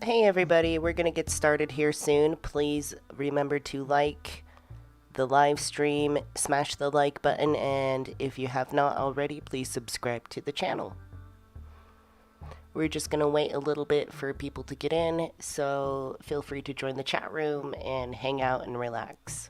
Hey everybody, we're going to get started here soon. Please remember to like the live stream, smash the like button, and if you have not already, please subscribe to the channel. We're just going to wait a little bit for people to get in, so feel free to join the chat room and hang out and relax.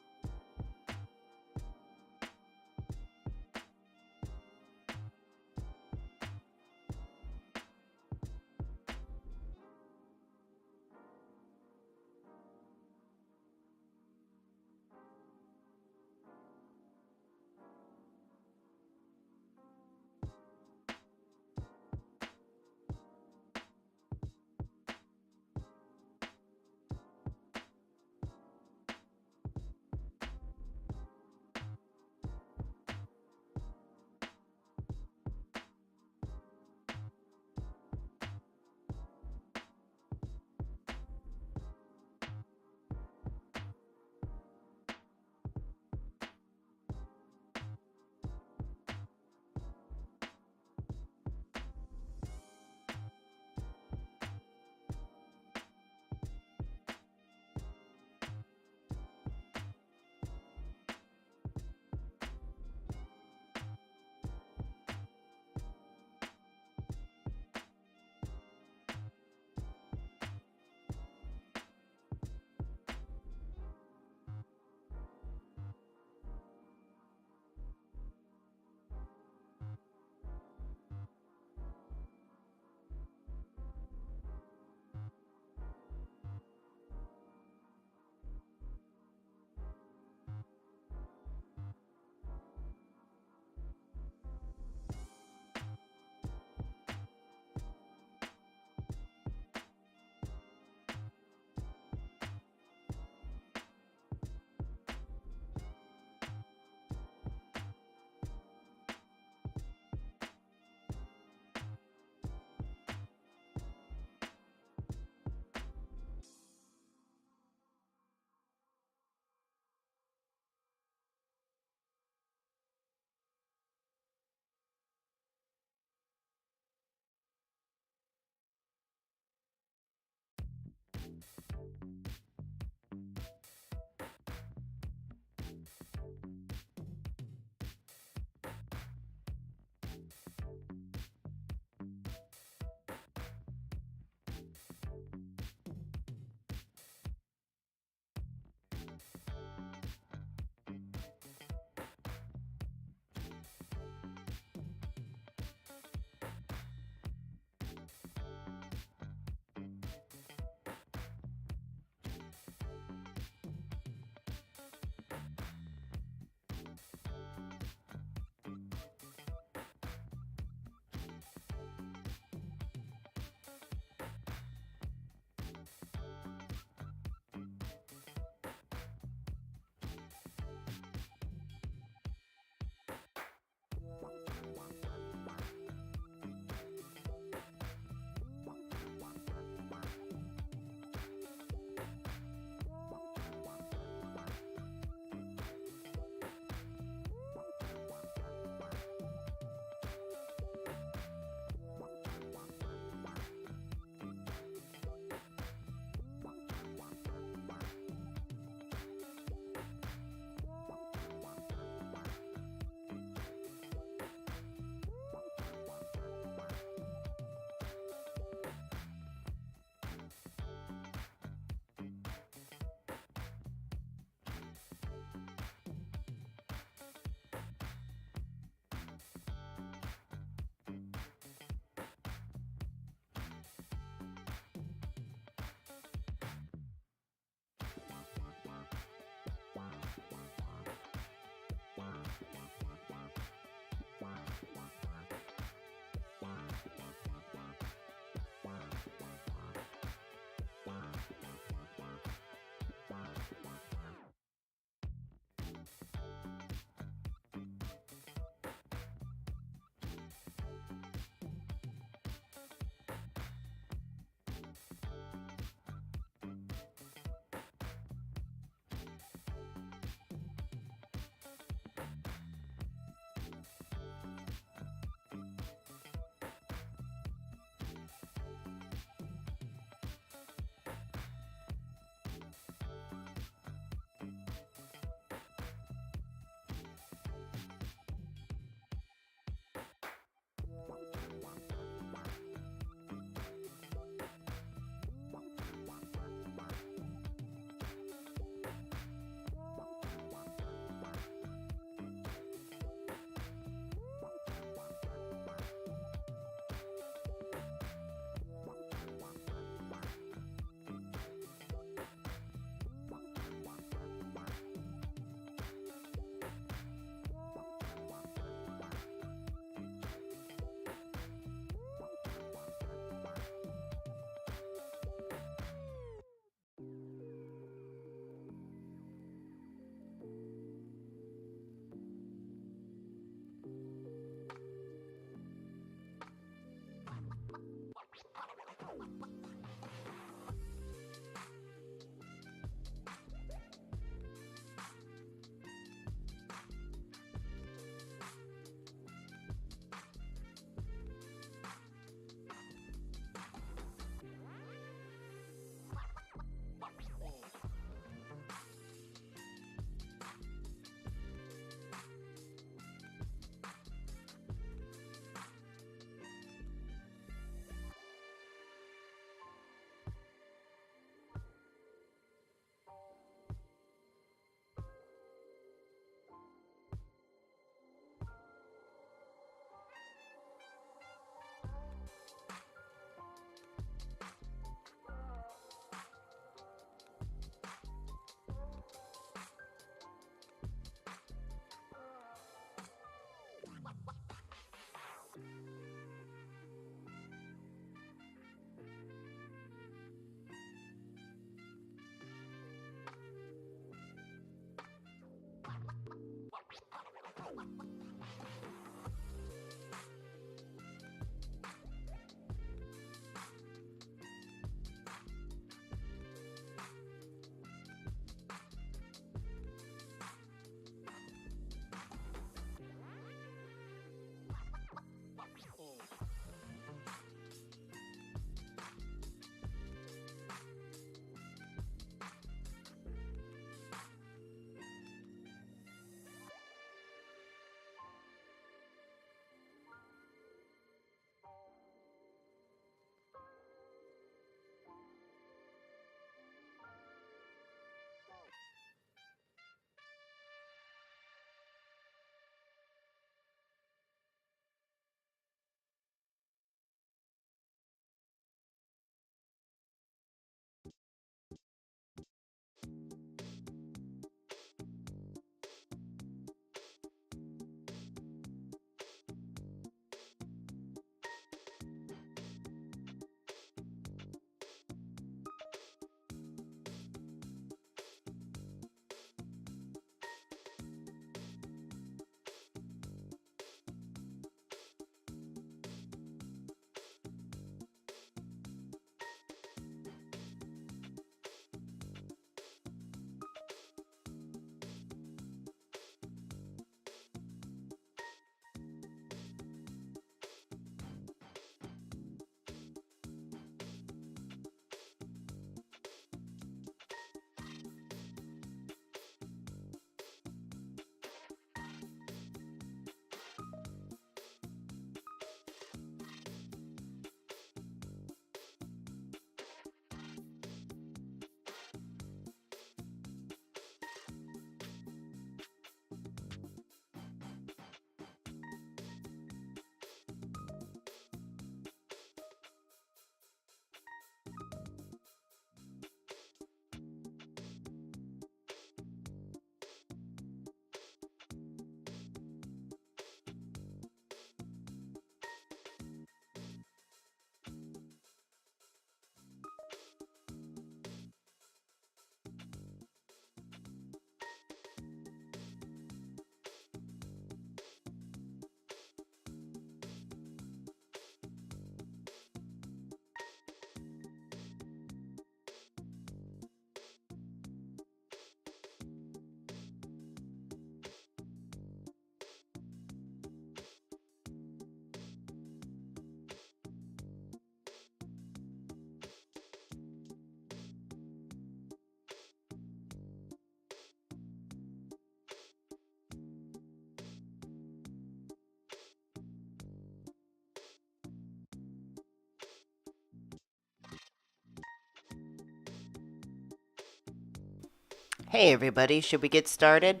Hey everybody, should we get started?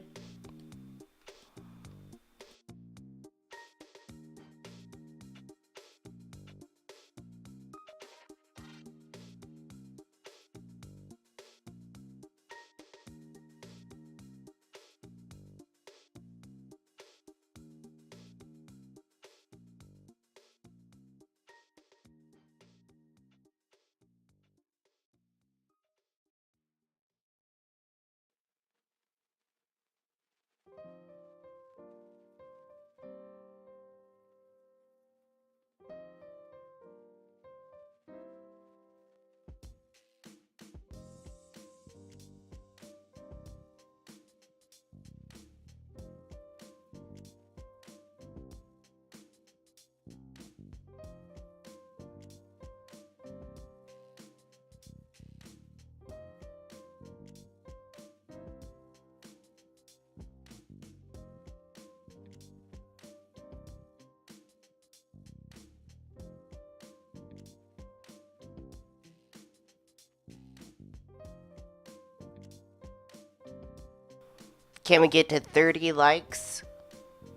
Can we get to 30 likes?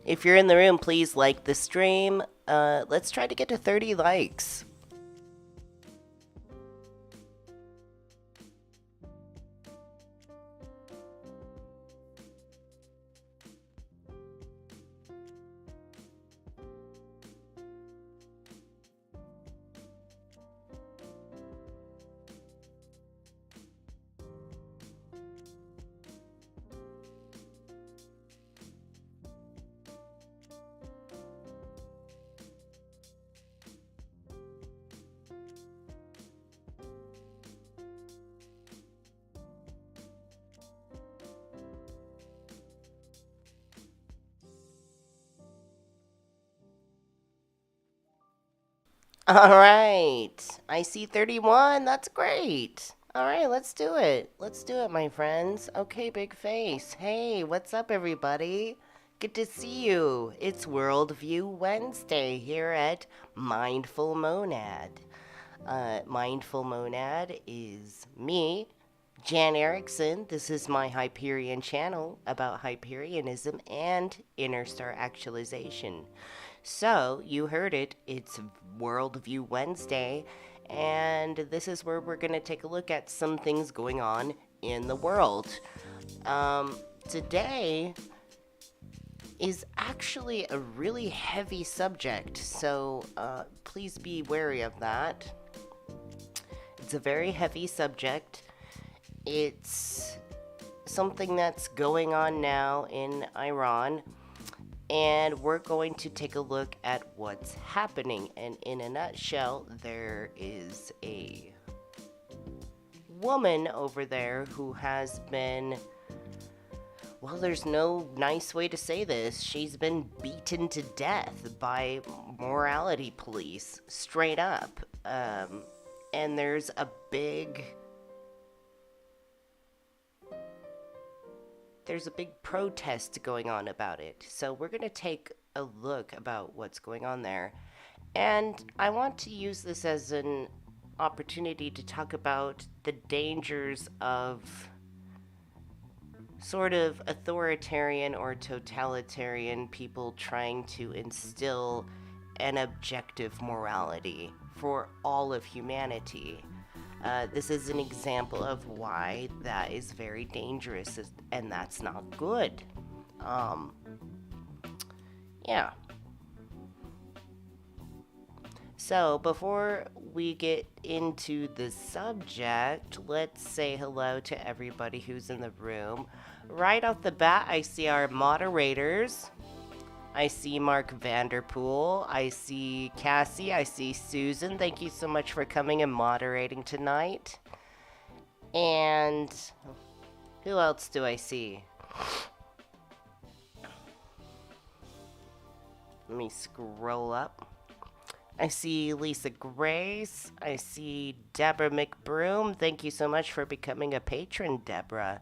If you're in the room, please like the stream. Let's try to get to 30 likes. All right. I see 31. That's great. All right, let's do it. Let's do it, my friends. Okay, big face. Hey, what's up, everybody? Good to see you. It's Worldview Wednesday here at Mindful Monad. Mindful Monad is me, Jan Erickson. This is my Hyperion channel about Hyperianism and inner star actualization. So, you heard it, it's Worldview Wednesday, and this is where we're going to take a look at some things going on in the world. Today is actually a really heavy subject, so please be wary of that. It's a very heavy subject. It's something that's going on now in Iran. And we're going to take a look at what's happening. And in a nutshell, there is a woman over there who has been, well, there's no nice way to say this. She's been beaten to death by morality police, straight up. And there's a big protest going on about it. So we're going to take a look about what's going on there. And I want to use this as an opportunity to talk about the dangers of sort of authoritarian or totalitarian people trying to instill an objective morality for all of humanity. This is an example of why that is very dangerous and that's not good. Yeah. So, before we get into the subject, let's say hello to everybody who's in the room. Right off the bat, I see our moderators. I see Mark Vanderpool. I see Cassie. I see Susan. Thank you so much for coming and moderating tonight. And who else do I see? Let me scroll up. I see Lisa Grace. I see Deborah McBroom. Thank you so much for becoming a patron, Deborah.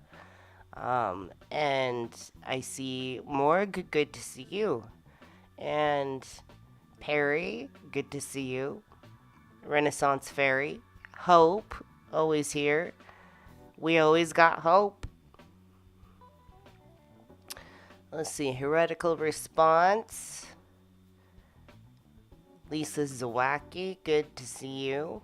And I see Morg. Good to see you. And Perry. Good to see you. Renaissance Fairy. Hope. Always here. We always got hope. Let's see. Heretical response. Lisa Zawacki, good to see you.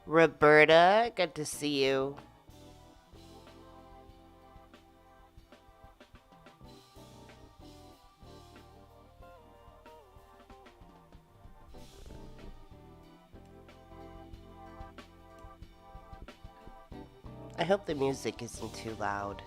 Roberta, good to see you. I hope the music isn't too loud.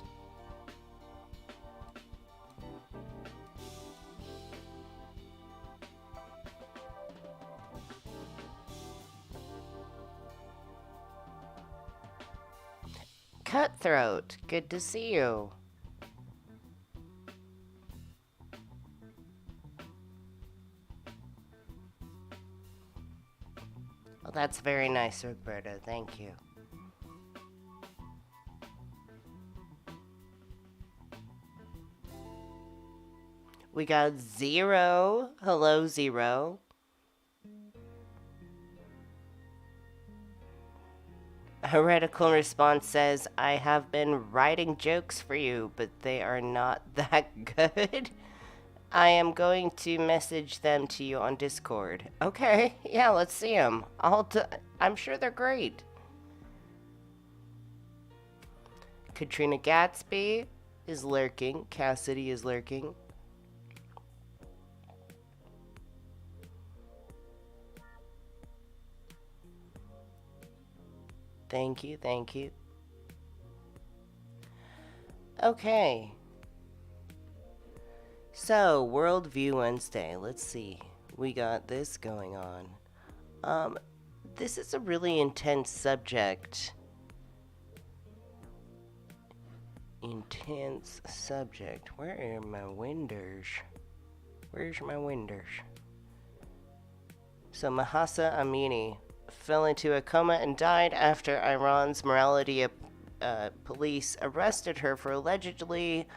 Cutthroat, good to see you. Well, that's very nice, Roberta. Thank you. We got Zero. Hello, Zero. Heretical response says, I have been writing jokes for you, but they are not that good. I am going to message them to you on Discord. Okay, yeah, let's see them. I'm sure they're great. Katrina Gatsby is lurking. Cassidy is lurking. Thank you, thank you. Okay. So, Worldview Wednesday. Let's see. We got this going on. This is a really intense subject. Intense subject. Where are my windows? Where's my windows? So, Mahsa Amini fell into a coma and died after Iran's morality police arrested her for allegedly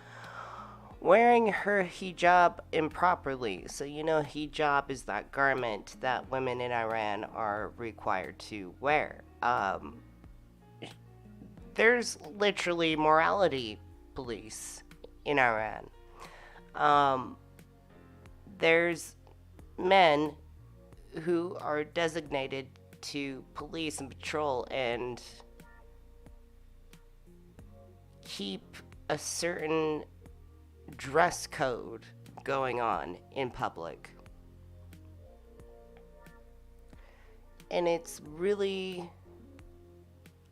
wearing her hijab improperly. So, you know, hijab is that garment that women in Iran are required to wear. There's literally morality police in Iran. There's men who are designated to police and patrol and keep a certain dress code going on in public. And it's really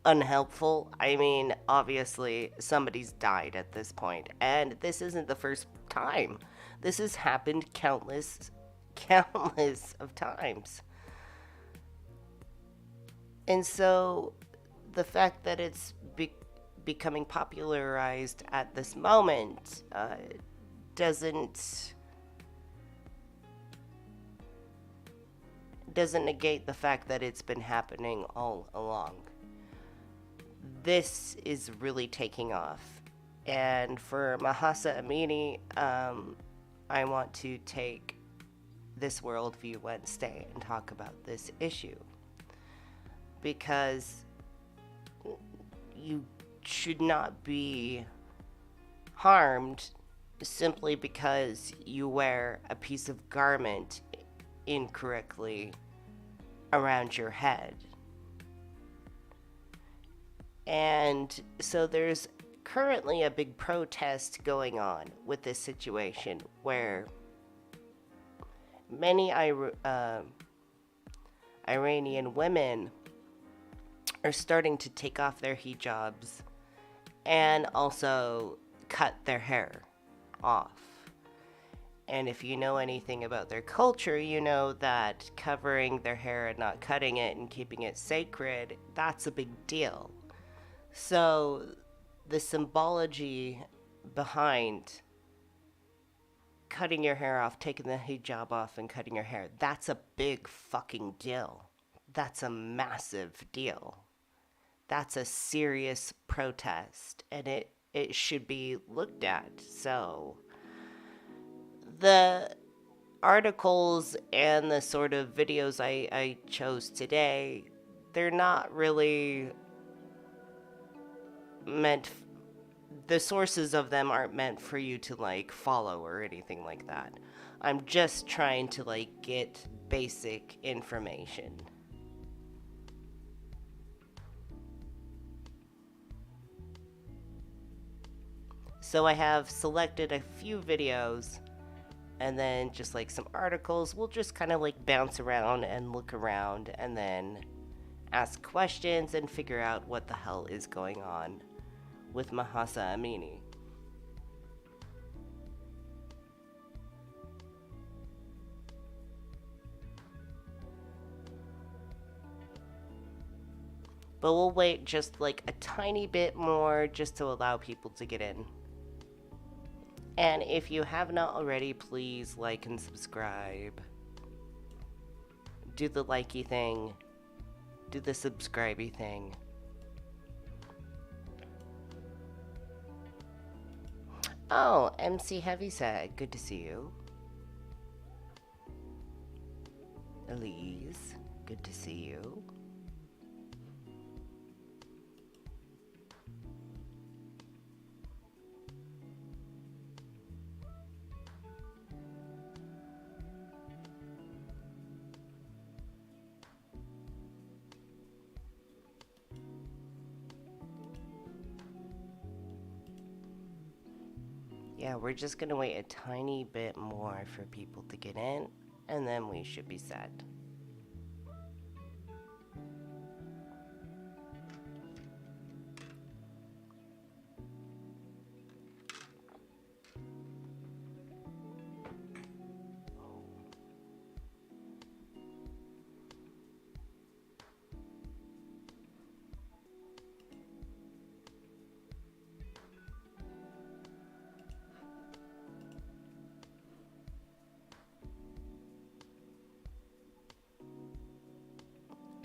unhelpful. I mean, obviously, somebody's died at this point, and this isn't the first time. This has happened countless of times. And so, the fact that it's becoming popularized at this moment doesn't negate the fact that it's been happening all along. This is really taking off. And for Mahsa Amini, I want to take this Worldview Wednesday and talk about this issue. Because you should not be harmed simply because you wear a piece of garment incorrectly around your head. And so there's currently a big protest going on with this situation where many Iranian women are starting to take off their hijabs and also cut their hair off. And if you know anything about their culture, you know that covering their hair and not cutting it and keeping it sacred, that's a big deal. So the symbology behind cutting your hair off, taking the hijab off and cutting your hair, that's a big fucking deal. That's a massive deal. That's a serious protest, and it it should be looked at. So the articles and the sort of videos I chose today, they're not really meant, the sources of them aren't meant for you to like follow or anything like that. I'm just trying to like get basic information. So I have selected a few videos and then just like some articles. We'll just kind of like bounce around and look around and then ask questions and figure out what the hell is going on with Mahsa Amini. But we'll wait just like a tiny bit more just to allow people to get in. And if you have not already, please like and subscribe. Do the likey thing. Do the subscribey thing. Oh, MC Heavyset, good to see you. Elise, good to see you. Yeah, we're just gonna wait a tiny bit more for people to get in, and then we should be set.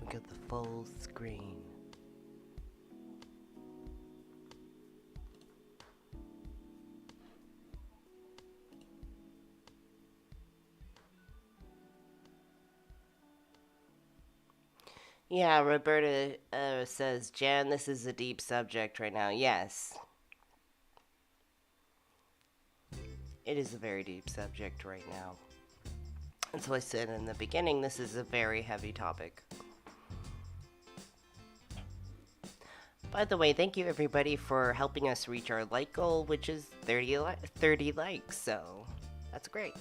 We got the full screen. Yeah, Roberta says, Jan, this is a deep subject right now. Yes. It is a very deep subject right now. And so I said in the beginning, this is a very heavy topic. By the way, thank you everybody for helping us reach our like goal, which is 30 likes, so that's great.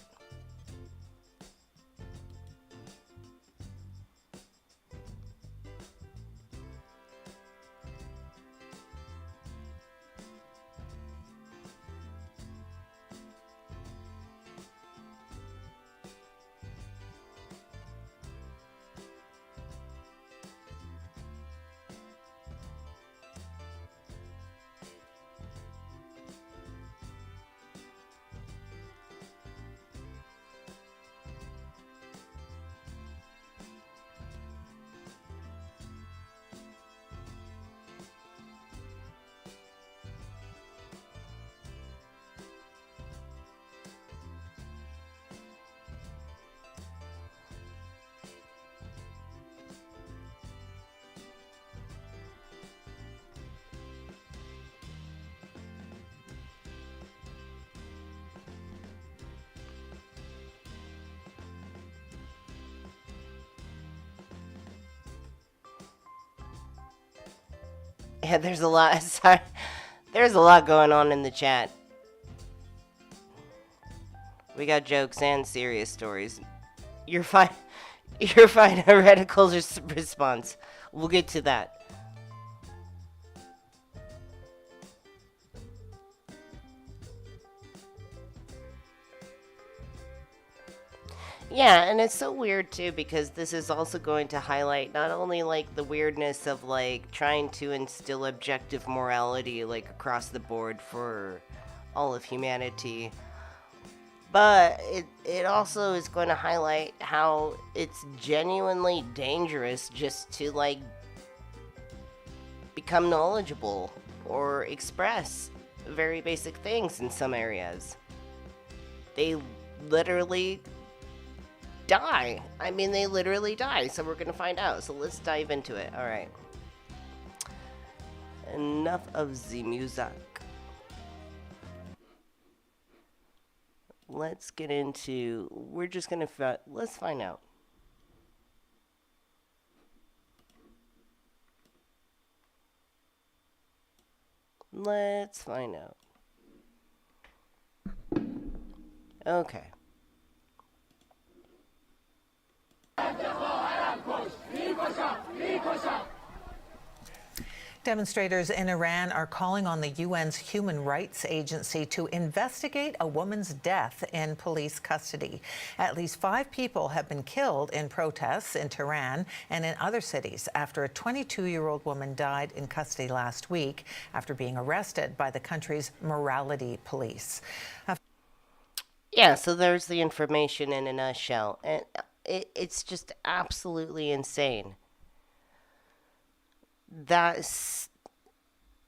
Yeah, there's a lot. Sorry. There's a lot going on in the chat. We got jokes and serious stories. You're fine. You're fine. Heretical response. We'll get to that. Yeah, and it's so weird too because this is also going to highlight not only like the weirdness of like trying to instill objective morality like across the board for all of humanity, but it also is going to highlight how it's genuinely dangerous just to like become knowledgeable or express very basic things in some areas. They literally die. I mean, they literally die. So we're going to find out. So let's dive into it. All right. Enough of the music. Let's get into. We're just going to. Let's find out. Let's find out. Okay. Demonstrators in Iran are calling on the UN's Human Rights Agency to investigate a woman's death in police custody. At least 5 people have been killed in protests in Tehran and in other cities after a 22-year-old woman died in custody last week after being arrested by the country's morality police. Yeah, so there's the information in a nutshell. And it's just absolutely insane. That's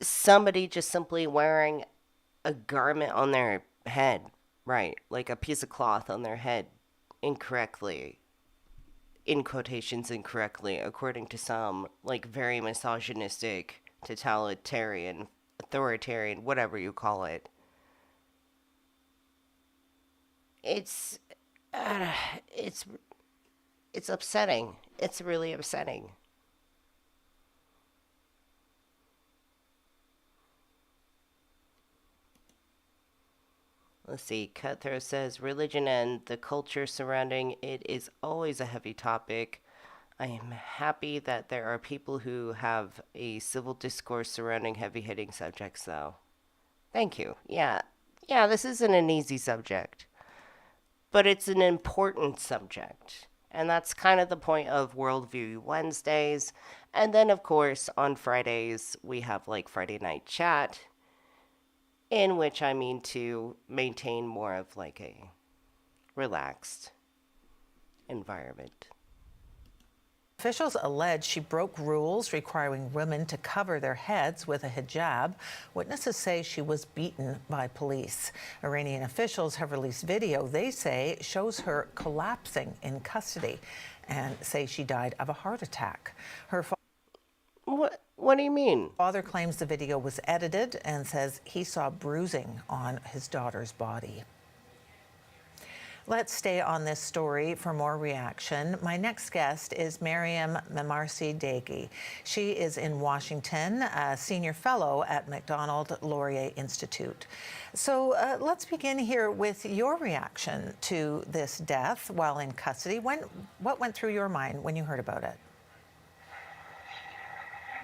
somebody just simply wearing a garment on their head, right? Like a piece of cloth on their head incorrectly, in quotations incorrectly, according to some, like very misogynistic, totalitarian, authoritarian, whatever you call it. It's, uh, it's, it's upsetting. It's really upsetting. Let's see. Cutthroat says religion and the culture surrounding it is always a heavy topic. I am happy that there are people who have a civil discourse surrounding heavy hitting subjects, though. Thank you. Yeah. Yeah, this isn't an easy subject, but it's an important subject. And that's kind of the point of Worldview Wednesdays. And then, of course, on Fridays, we have like Friday Night Chat, in which I mean to maintain more of like a relaxed environment. Officials allege she broke rules requiring women to cover their heads with a hijab. Witnesses say she was beaten by police. Iranian officials have released video they say shows her collapsing in custody and say she died of a heart attack. Her What do you mean? father claims the video was edited and says he saw bruising on his daughter's body. Let's stay on this story for more reaction. My next guest is Mariam Memarsi-Daghi. She is in Washington, a senior fellow at Macdonald-Laurier Institute. So let's begin here with your reaction to this death while in custody. What went through your mind when you heard about it?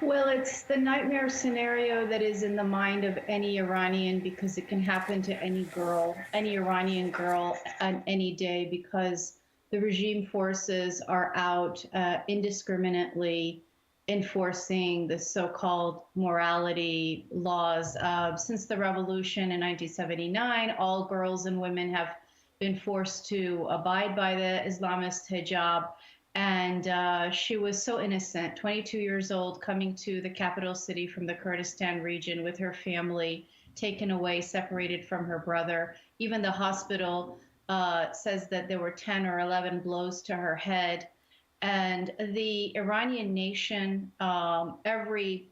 Well, it's the nightmare scenario that is in the mind of any Iranian because it can happen to any girl, any Iranian girl on any day because the regime forces are out indiscriminately enforcing the so-called morality laws. Since the revolution in 1979, all girls and women have been forced to abide by the Islamist hijab. And she was so innocent, 22 years old, coming to the capital city from the Kurdistan region with her family, taken away, separated from her brother. Even the hospital says that there were 10 or 11 blows to her head. And the Iranian nation, every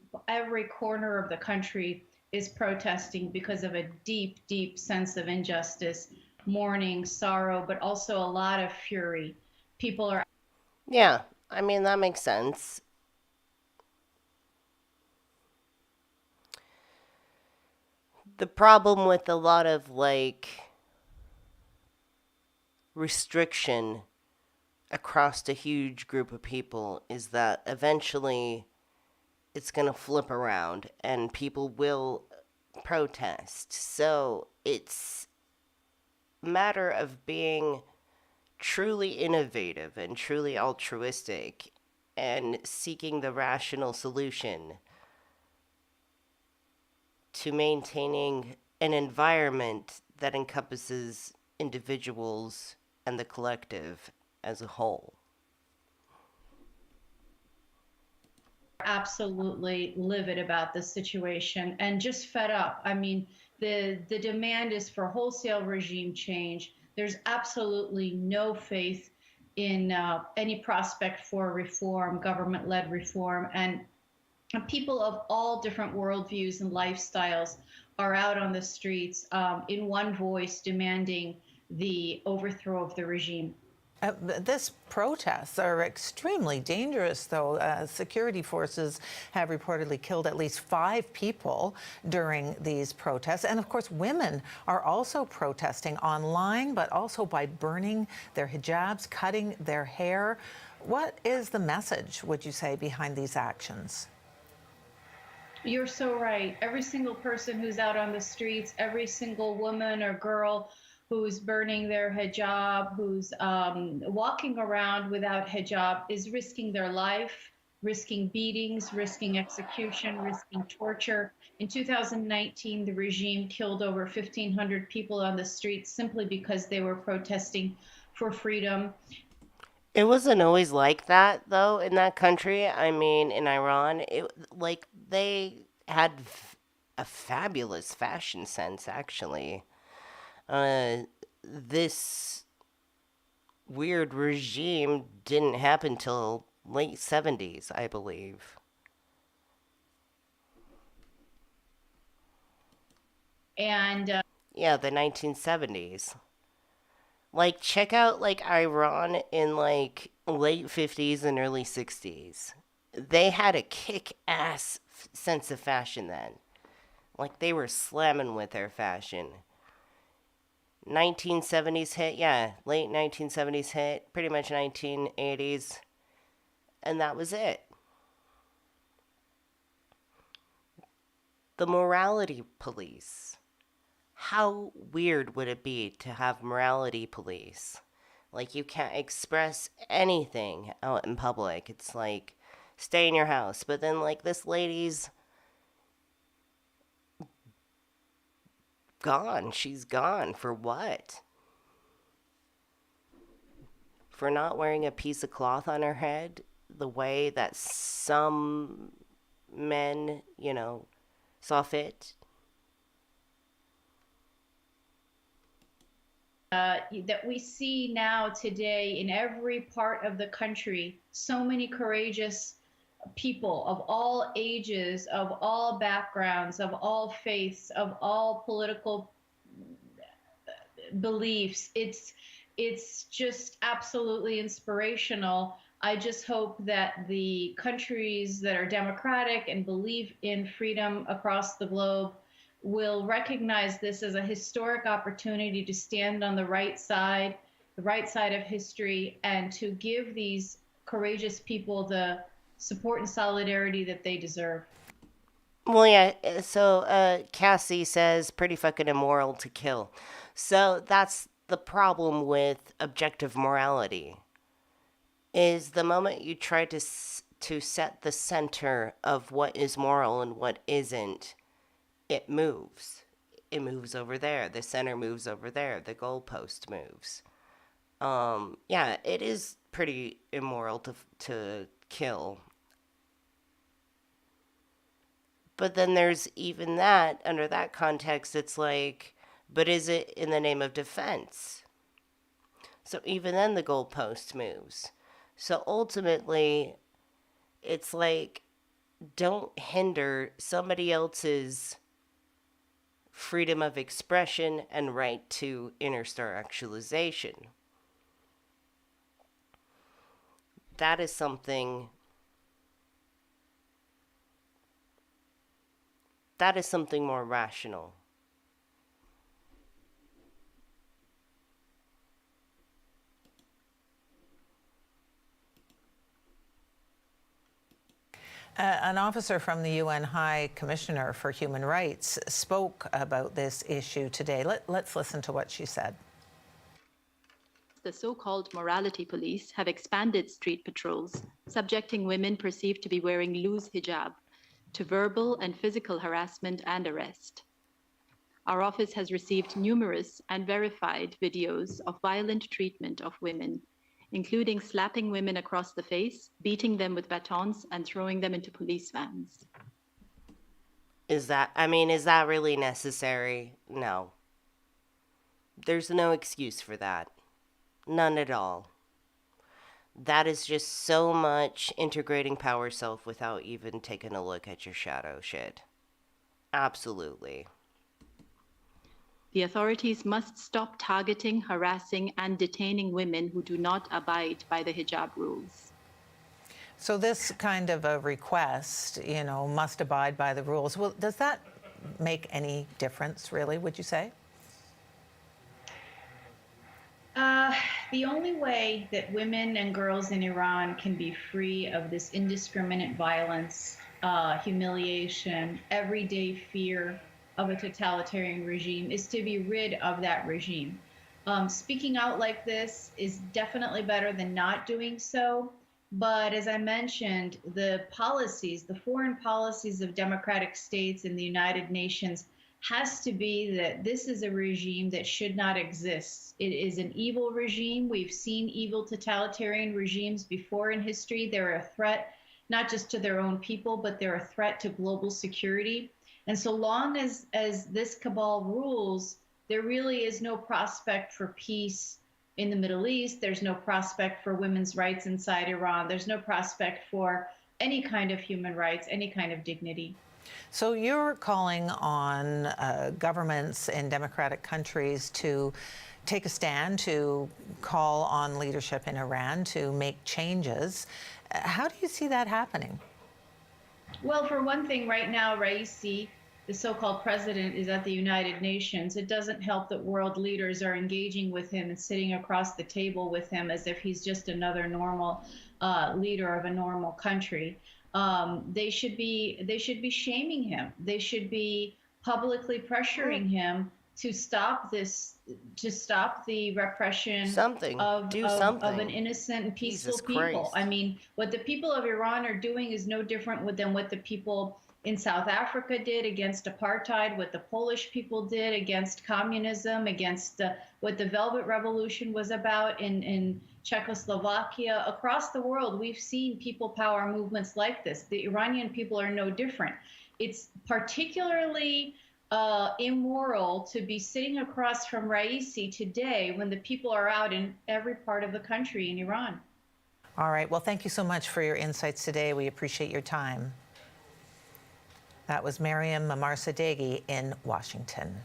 corner of the country is protesting because of a deep, deep sense of injustice, mourning, sorrow, but also a lot of fury. People are Yeah, I mean, that makes sense. The problem with a lot of like restriction across a huge group of people is that eventually it's going to flip around and people will protest. So it's a matter of being truly innovative and truly altruistic and seeking the rational solution to maintaining an environment that encompasses individuals and the collective as a whole. absolutely livid about this situation and just fed up. I mean, The demand is for wholesale regime change. There's absolutely no faith in any prospect for reform, government-led reform, and people of all different worldviews and lifestyles are out on the streets in one voice demanding the overthrow of the regime. This protests are extremely dangerous, though. Security forces have reportedly killed at least 5 people during these protests. And of course, women are also protesting online, but also by burning their hijabs, cutting their hair. What is the message, would you say, behind these actions? You're so right. Every single person who's out on the streets, every single woman or girl who's burning their hijab, who's walking around without hijab, is risking their life, risking beatings, risking execution, risking torture. In 2019, the regime killed over 1,500 people on the streets simply because they were protesting for freedom. It wasn't always like that though in that country. I mean, in Iran, it like they had a fabulous fashion sense actually. This weird regime didn't happen till late 70s, I believe. And Yeah, the 1970s. Like check out like Iran in like late 50s and early 60s. They had a kick-ass sense of fashion then. Like they were slamming with their fashion. 1970s hit, yeah, late 1970s hit, pretty much 1980s, and that was it. The morality police. How weird would it be to have morality police? Like, you can't express anything out in public. It's like, stay in your house. But then, like, this lady's gone. She's gone. For what? For not wearing a piece of cloth on her head the way that some men, saw fit? That we see now today in every part of the country, so many courageous people of all ages, of all backgrounds, of all faiths, of all political beliefs. It's just absolutely inspirational. I just hope that the countries that are democratic and believe in freedom across the globe will recognize this as a historic opportunity to stand on the right side of history, and to give these courageous people the support and solidarity that they deserve. Well, yeah, so Cassie says pretty fucking immoral to kill. So that's the problem with objective morality. Is the moment you try to set the center of what is moral and what isn't, it moves. It moves over there. The center moves over there. The goalpost moves. Yeah, it is pretty immoral to kill. But then there's even that, under that context, it's like, but is it in the name of defense? So even then the goalpost moves. So ultimately, it's like, don't hinder somebody else's freedom of expression and right to inner star actualization. That is something more rational. An officer from the UN High Commissioner for Human Rights spoke about this issue today. Let's listen to what she said. The so-called morality police have expanded street patrols, subjecting women perceived to be wearing loose hijab to verbal and physical harassment and arrest. Our office has received numerous and verified videos of violent treatment of women, including slapping women across the face, beating them with batons, and throwing them into police vans. Is that really necessary? No. There's no excuse for that. None at all. That is just so much integrating power self without even taking a look at your shadow shit. Absolutely. The authorities must stop targeting, harassing, and detaining women who do not abide by the hijab rules. So this kind of a request, must abide by the rules. Well, does that make any difference, really, would you say? The only way that women and girls in Iran can be free of this indiscriminate violence, humiliation, everyday fear of a totalitarian regime is to be rid of that regime. Speaking out like this is definitely better than not doing so. But as I mentioned, the policies, the foreign policies of democratic states and the United Nations has to be that this is a regime that should not exist. It is an evil regime. We've seen evil totalitarian regimes before in history. They're a threat not just to their own people, but they're a threat to global security. And so long as this cabal rules, there really is no prospect for peace in the Middle East. There's no prospect for women's rights inside Iran. There's no prospect for any kind of human rights, any kind of dignity. So you're calling on governments in democratic countries to take a stand, to call on leadership in Iran to make changes. How do you see that happening? Well, for one thing, right now, Raisi, the so-called president, is at the United Nations. It doesn't help that world leaders are engaging with him and sitting across the table with him as if he's just another normal leader of a normal country. They should be shaming him. They should be publicly pressuring him to stop the repression of an innocent and peaceful people. I mean, what the people of Iran are doing is no different than what the people in South Africa did against apartheid, what the Polish people did against communism, against what the Velvet Revolution was about in Czechoslovakia. Across the world, we've seen people power movements like this. The Iranian people are no different. It's particularly immoral to be sitting across from Raisi today when the people are out in every part of the country in Iran. All right. Well, thank you so much for your insights today. We appreciate your time. That was Maryam Mamarsadeghi in Washington.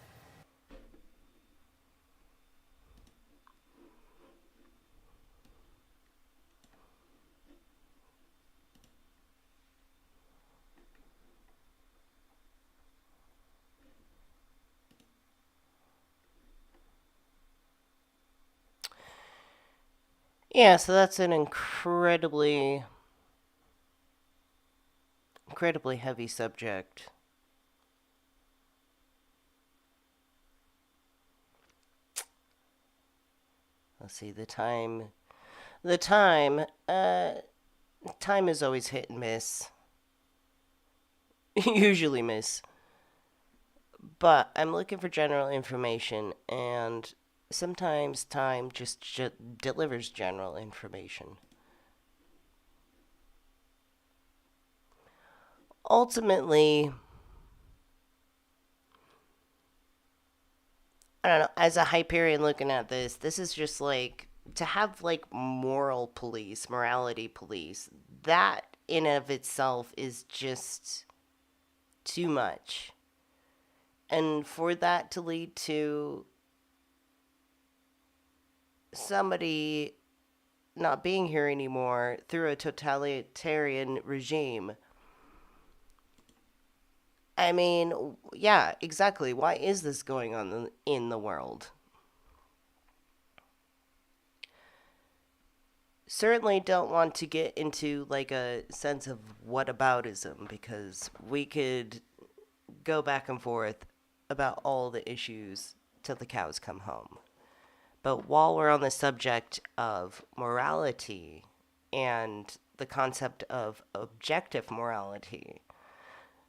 Yeah, so that's an incredibly heavy subject. Let's see, time is always hit and miss. Usually miss. But I'm looking for general information, and sometimes time just delivers general information. Ultimately, I don't know, as a Hyperion looking at this is just like to have like morality police, that in and of itself is just too much. And for that to lead to somebody not being here anymore through a totalitarian regime. I mean, yeah, exactly. Why is this going on in the world? Certainly don't want to get into like a sense of whataboutism, because we could go back and forth about all the issues till the cows come home. But while we're on the subject of morality and the concept of objective morality,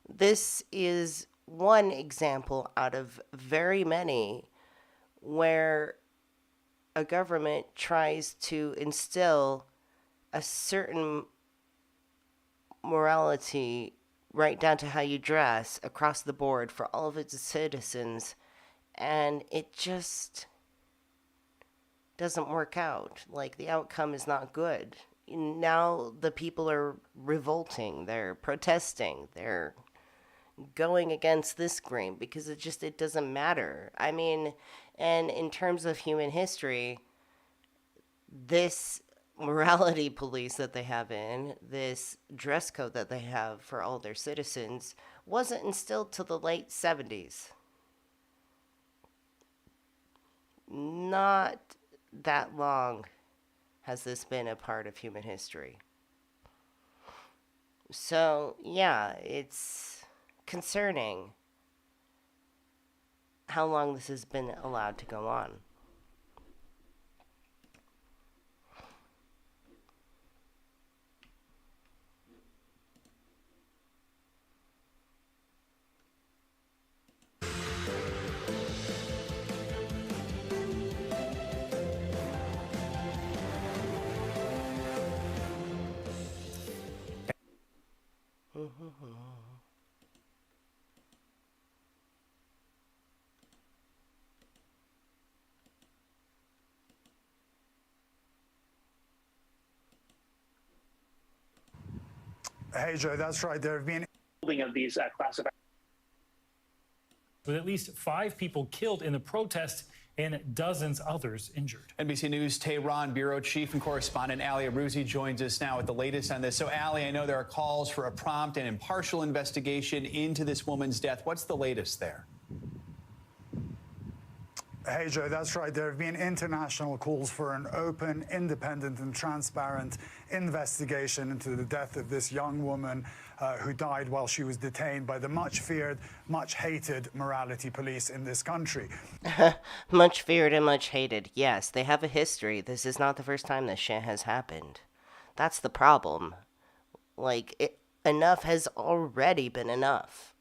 this is one example out of very many where a government tries to instill a certain morality right down to how you dress across the board for all of its citizens. And it just doesn't work out. Like, the outcome is not good. Now the people are revolting, they're protesting, they're going against this grain because it doesn't matter. I mean, and in terms of human history, this morality police that they have in, this dress code that they have for all their citizens, wasn't instilled till the late 70s. Not that long has this been a part of human history. So, yeah, it's concerning how long this has been allowed to go on. Hey, Joe, that's right. There have been of these classified. With at least 5 people killed in the protest and dozens others injured. NBC News Tehran bureau chief and correspondent Ali Arouzi joins us now with the latest on this. So, Ali, I know there are calls for a prompt and impartial investigation into this woman's death. What's the latest there? Hey, Joe, that's right. There have been international calls for an open, independent and transparent investigation into the death of this young woman who died while she was detained by the much feared, much hated morality police in this country. Much feared and much hated. Yes, they have a history. This is not the first time this shit has happened. That's the problem. Like, enough has already been enough.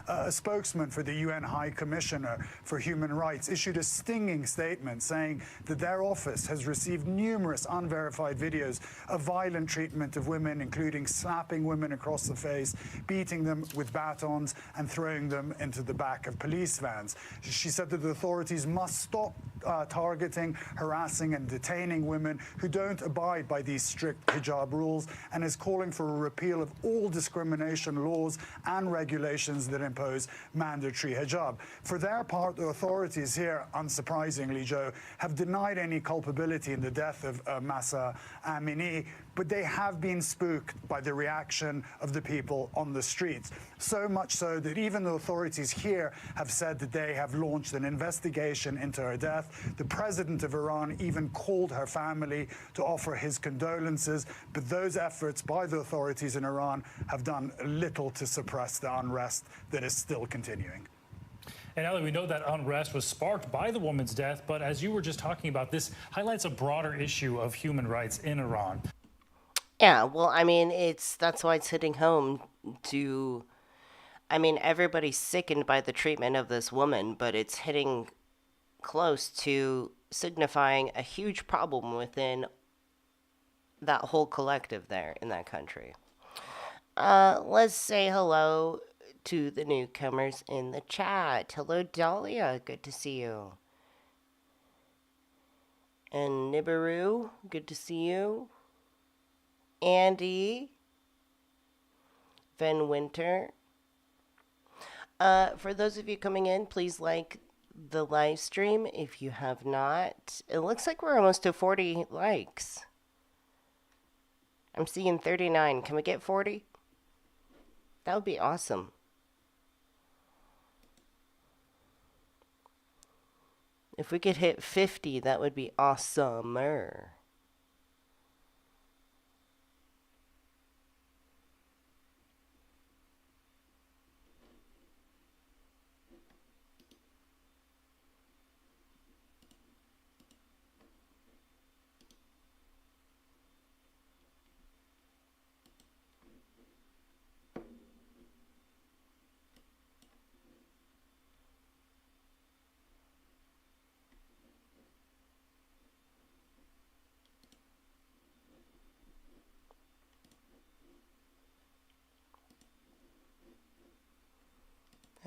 A spokesman for the UN High Commissioner for Human Rights issued a stinging statement saying that their office has received numerous unverified videos of violent treatment of women, including slapping women across the face, beating them with batons, and throwing them into the back of police vans. She said that the authorities must stop targeting, harassing, and detaining women who don't abide by these strict hijab rules, and is calling for a repeal of all discrimination laws and regulations that impose mandatory hijab. For their part, the authorities here, unsurprisingly, Joe, have denied any culpability in the death of Mahsa Amini, but they have been spooked by the reaction of the people on the streets. So much so that even the authorities here have said that they have launched an investigation into her death. The president of Iran even called her family to offer his condolences, but those efforts by the authorities in Iran have done little to suppress the unrest that is still continuing. And Ali, we know that unrest was sparked by the woman's death, but as you were just talking about, this highlights a broader issue of human rights in Iran. Yeah, well, I mean, that's why it's hitting home to, I mean, everybody's sickened by the treatment of this woman, but it's hitting close to signifying a huge problem within that whole collective there in that country. Let's say hello to the newcomers in the chat. Hello, Dahlia. Good to see you. And Nibiru, good to see you. Andy, Van Winter. For those of you coming in, please like the live stream if you have not. It looks like we're almost to 40 likes. I'm seeing 39. Can we get 40? That would be awesome. If we could hit 50, that would be awesomer.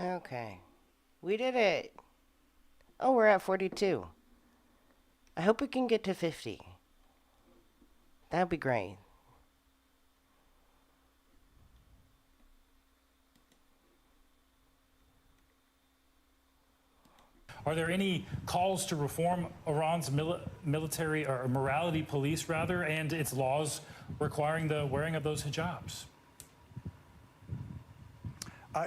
Okay. We did it. Oh, we're at 42. I hope we can get to 50. That'd be great. Are there any calls to reform Iran's military or morality police, rather, and its laws requiring the wearing of those hijabs?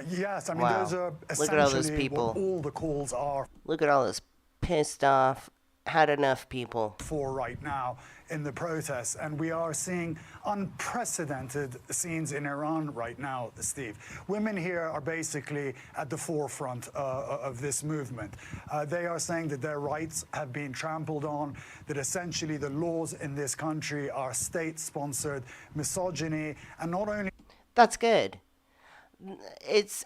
Yes, I mean, Wow. those are Look at all those essentially people. what all the calls are Look at all this pissed off, had enough people. for right now in the protests. And we are seeing unprecedented scenes in Iran right now, Steve. Women here are basically at the forefront of this movement. They are saying that their rights have been trampled on, that essentially the laws in this country are state-sponsored misogyny, and not only That's good.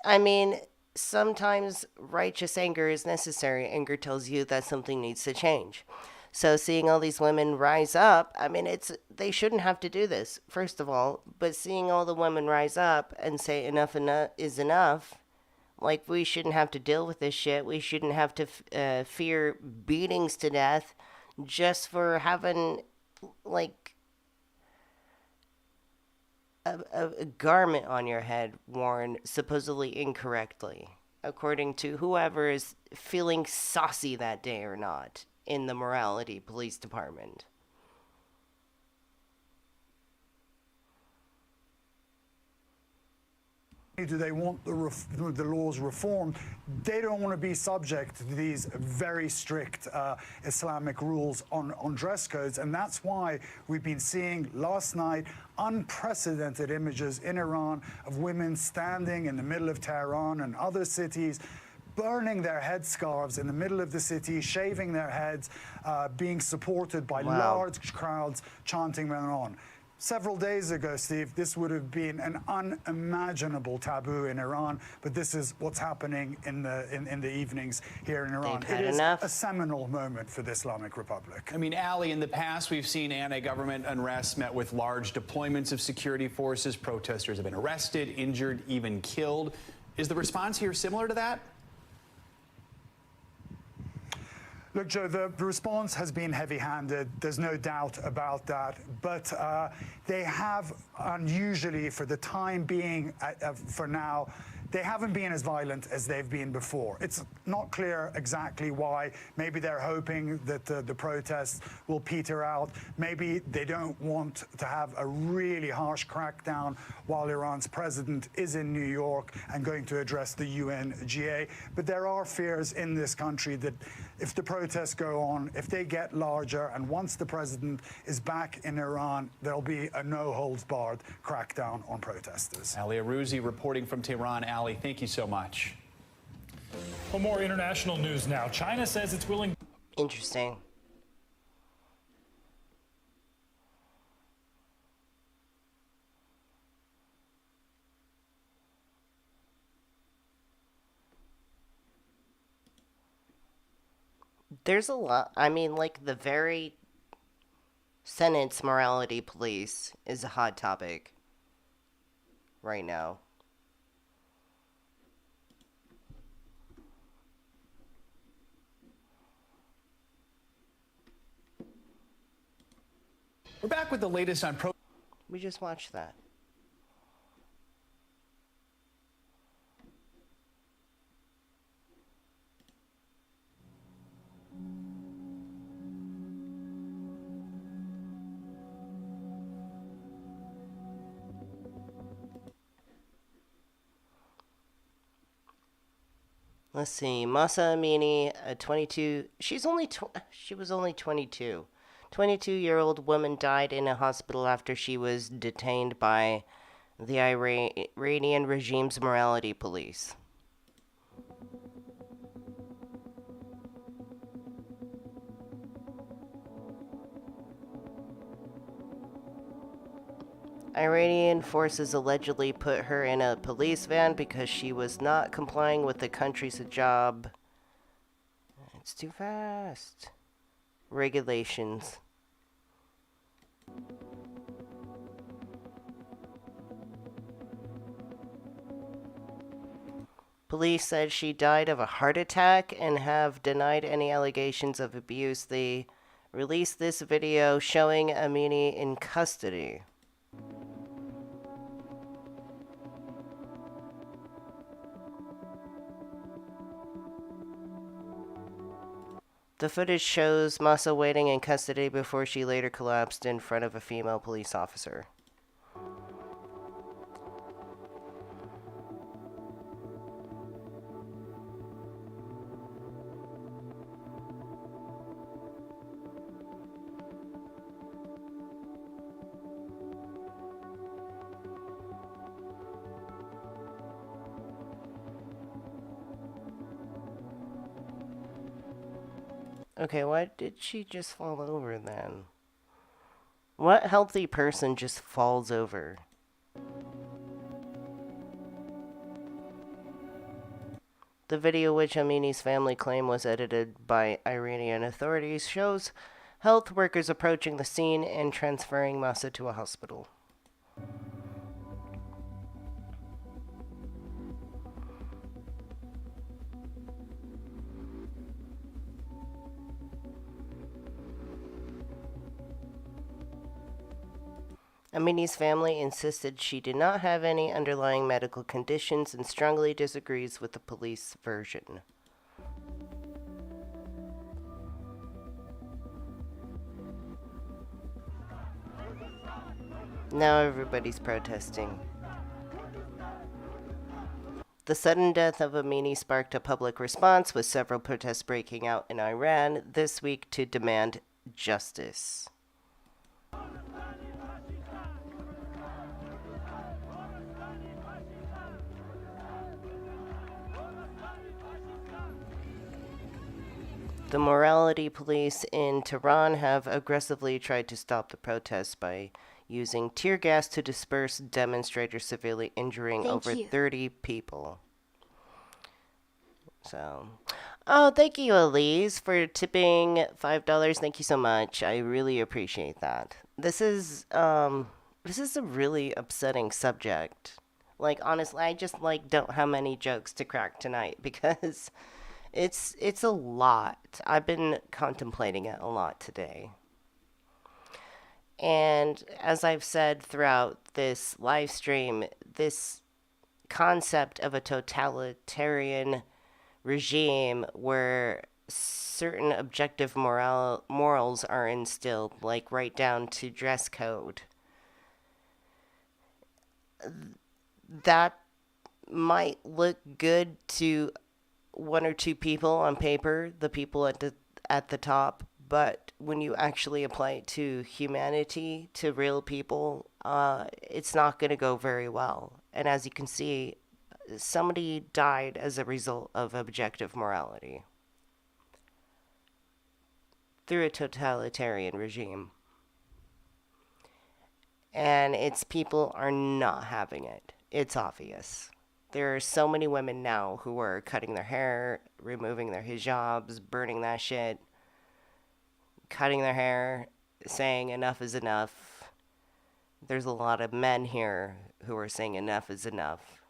I mean, sometimes righteous anger is necessary. Anger tells you that something needs to change. So seeing all these women rise up, I mean, they shouldn't have to do this, first of all. But seeing all the women rise up and say enough is enough, like we shouldn't have to deal with this shit. We shouldn't have to fear beatings to death just for having, like, a garment on your head worn supposedly incorrectly, according to whoever is feeling saucy that day or not in the morality police department. do they want the laws reformed, they don't want to be subject to these very strict Islamic rules on dress codes. And that's why we've been seeing last night unprecedented images in Iran of women standing in the middle of Tehran and other cities, burning their headscarves in the middle of the city, shaving their heads, being supported by large crowds chanting on. Several days ago, Steve, this would have been an unimaginable taboo in Iran, but this is what's happening in the evenings here in Iran. They've had It is enough. a seminal moment for the Islamic Republic. I mean, Ali, in the past, we've seen anti-government unrest met with large deployments of security forces. Protesters have been arrested, injured, even killed. Is the response here similar to that? Look, Joe, the response has been heavy-handed. There's no doubt about that. But they have, unusually for the time being, for now, they haven't been as violent as they've been before. It's not clear exactly why. Maybe they're hoping that the protests will peter out. Maybe they don't want to have a really harsh crackdown while Iran's president is in New York and going to address the UNGA. But there are fears in this country that if the protests go on, if they get larger, and once the president is back in Iran, there'll be a no-holds-barred crackdown on protesters. Ali Arouzi reporting from Tehran. Ali, thank you so much. Well, more international news now. China says it's willing. Interesting. There's a lot. I mean, like, the very sentence morality police is a hot topic right now. We're back with the latest on We just watched that. Let's see. Mahsa Amini, a 22. She was only 22. 22-year-old woman died in a hospital after she was detained by the Iranian regime's morality police. Iranian forces allegedly put her in a police van because she was not complying with the country's hijab. It's too fast. Regulations. Police said she died of a heart attack and have denied any allegations of abuse. They released this video showing Amini in custody. The footage shows Mahsa waiting in custody before she later collapsed in front of a female police officer. Okay, why did she just fall over then? What healthy person just falls over? The video, which Amini's family claim was edited by Iranian authorities, shows health workers approaching the scene and transferring Mahsa to a hospital. Amini's family insisted she did not have any underlying medical conditions and strongly disagrees with the police version. Now everybody's protesting. The sudden death of Amini sparked a public response, with several protests breaking out in Iran this week to demand justice. The morality police in Tehran have aggressively tried to stop the protests by using tear gas to disperse demonstrators, severely injuring over 30 people. So, oh, thank you, Elise, for tipping $5. Thank you so much. I really appreciate that. This is a really upsetting subject. Like, honestly, I just don't have many jokes to crack tonight because it's a lot. I've been contemplating it a lot today. And as I've said throughout this live stream, this concept of a totalitarian regime where certain objective morals are instilled, like right down to dress code, that might look good to one or two people on paper, the people at the top, but when you actually apply it to humanity, to real people, it's not going to go very well. And as you can see, somebody died as a result of objective morality through a totalitarian regime. And its people are not having it. It's obvious. There are so many women now who are cutting their hair, removing their hijabs, burning that shit, cutting their hair, saying enough is enough. There's a lot of men here who are saying enough is enough.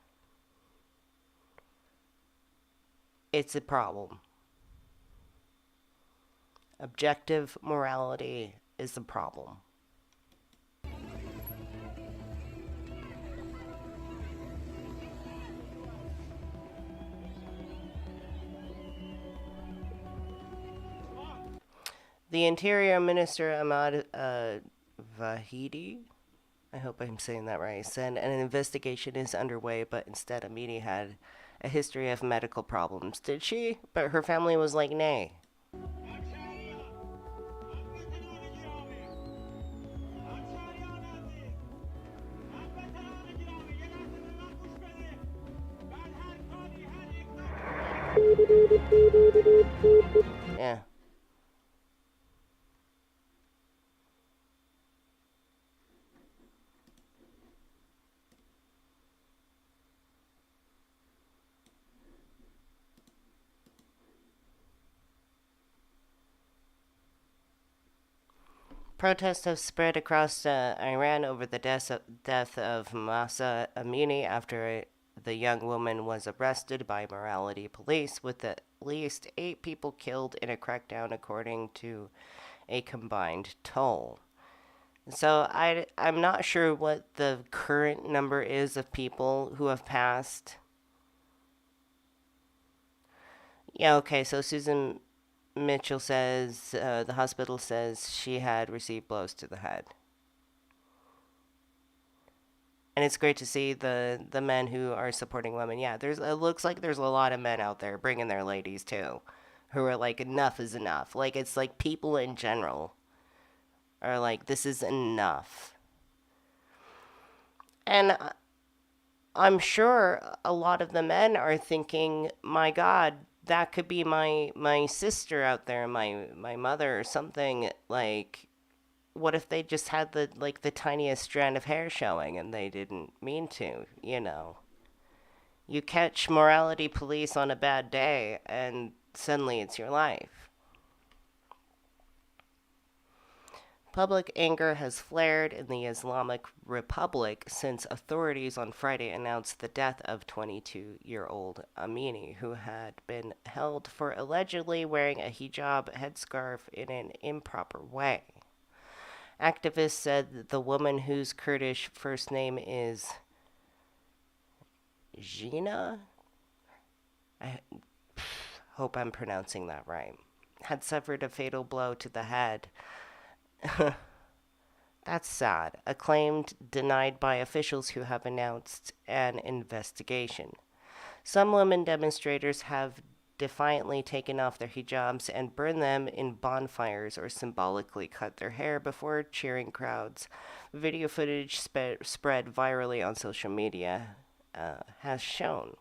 It's a problem. Objective morality is a problem. The Interior Minister Ahmad Vahidi, I hope I'm saying that right, said an investigation is underway, but instead Amini had a history of medical problems. Did she? But her family was like, nay. Yeah. Protests have spread across Iran over the death of Mahsa Amini after the young woman was arrested by morality police, with at least 8 people killed in a crackdown, according to a combined toll. So I'm not sure what the current number is of people who have passed. Yeah, okay, so Susan Mitchell says the hospital says she had received blows to the head. And it's great to see the men who are supporting women. Yeah, it looks like there's a lot of men out there bringing their ladies too, who are like, enough is enough. Like, it's like people in general are like, this is enough. And I'm sure a lot of the men are thinking, my God, that could be my sister out there, my mother or something. Like, what if they just had the tiniest strand of hair showing and they didn't mean to, you know? You catch morality police on a bad day and suddenly it's your life. Public anger has flared in the Islamic Republic since authorities on Friday announced the death of 22-year-old Amini, who had been held for allegedly wearing a hijab headscarf in an improper way. Activists said that the woman, whose Kurdish first name is Gina, I hope I'm pronouncing that right, had suffered a fatal blow to the head. That's sad. A claim denied by officials who have announced an investigation. Some women demonstrators have defiantly taken off their hijabs and burned them in bonfires or symbolically cut their hair before cheering crowds. Video footage spread virally on social media has shown.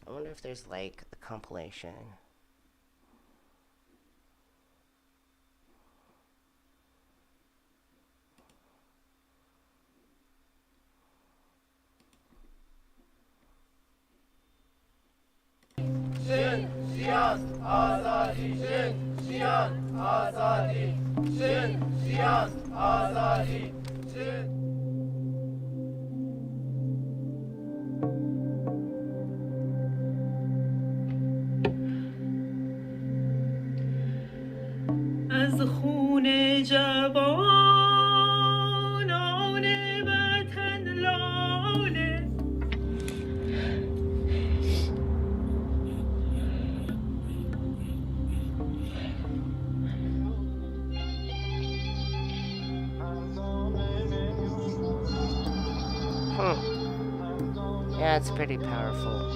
I wonder if there's like a compilation. Shin, Shias, Azadi, Shin, Shias, Azadi, Shin, Shias, Azadi, Shin. از خون جوانان وطن لاله Yeah, it's pretty powerful.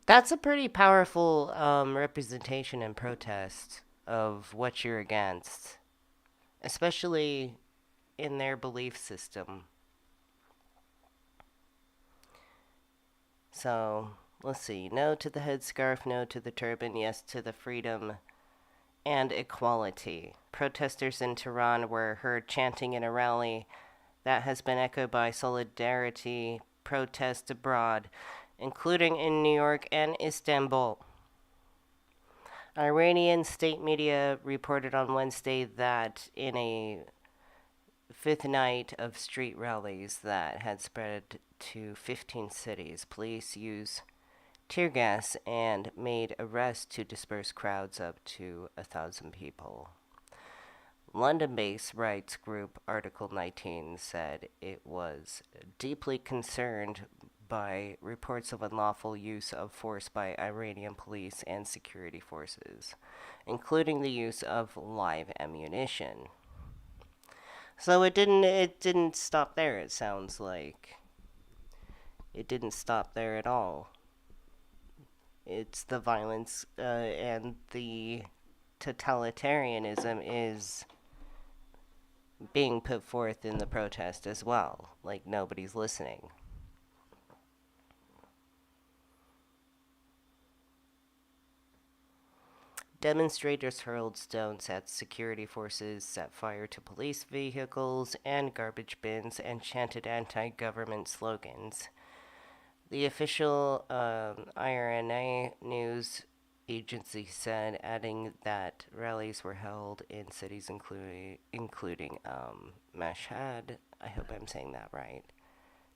That's a pretty powerful representation and protest of what you're against, especially in their belief system. So, let's see. No to the headscarf, no to the turban, yes to the freedom and equality. Protesters in Tehran were heard chanting in a rally that has been echoed by solidarity protests abroad, including in New York and Istanbul. Iranian state media reported on Wednesday that in a fifth night of street rallies that had spread to 15 cities, police used tear gas and made arrests to disperse crowds up to 1,000 people. London-based rights group Article 19 said it was deeply concerned by reports of unlawful use of force by Iranian police and security forces, including the use of live ammunition. So it didn't stop there, it sounds like. It didn't stop there at all. It's the violence and the totalitarianism is being put forth in the protest as well. Like, nobody's listening. Demonstrators hurled stones at security forces, set fire to police vehicles and garbage bins, and chanted anti-government slogans. The official IRNA news agency said, adding that rallies were held in cities including Mashhad, I hope I'm saying that right,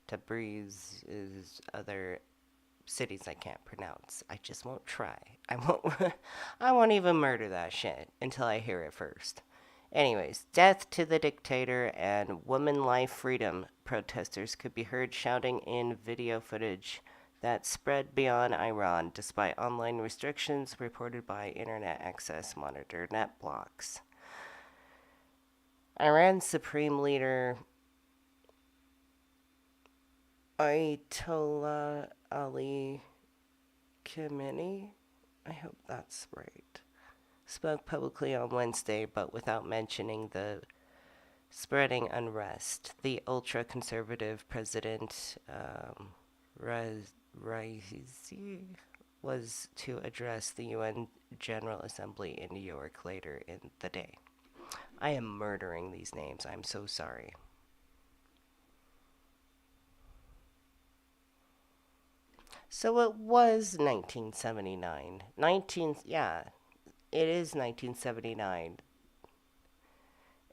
Tabriz, is other cities I can't pronounce. I just won't try. I won't even murder that shit until I hear it first. Anyways, death to the dictator and woman life freedom, protesters could be heard shouting in video footage that spread beyond Iran despite online restrictions reported by Internet Access Monitor net blocks. Iran's Supreme Leader Ayatollah Ali Khamenei, I hope that's right, spoke publicly on Wednesday, but without mentioning the spreading unrest. The ultra-conservative president, Raisi, was to address the UN General Assembly in New York later in the day. I am murdering these names. I'm so sorry. So it was 1979. It is 1979.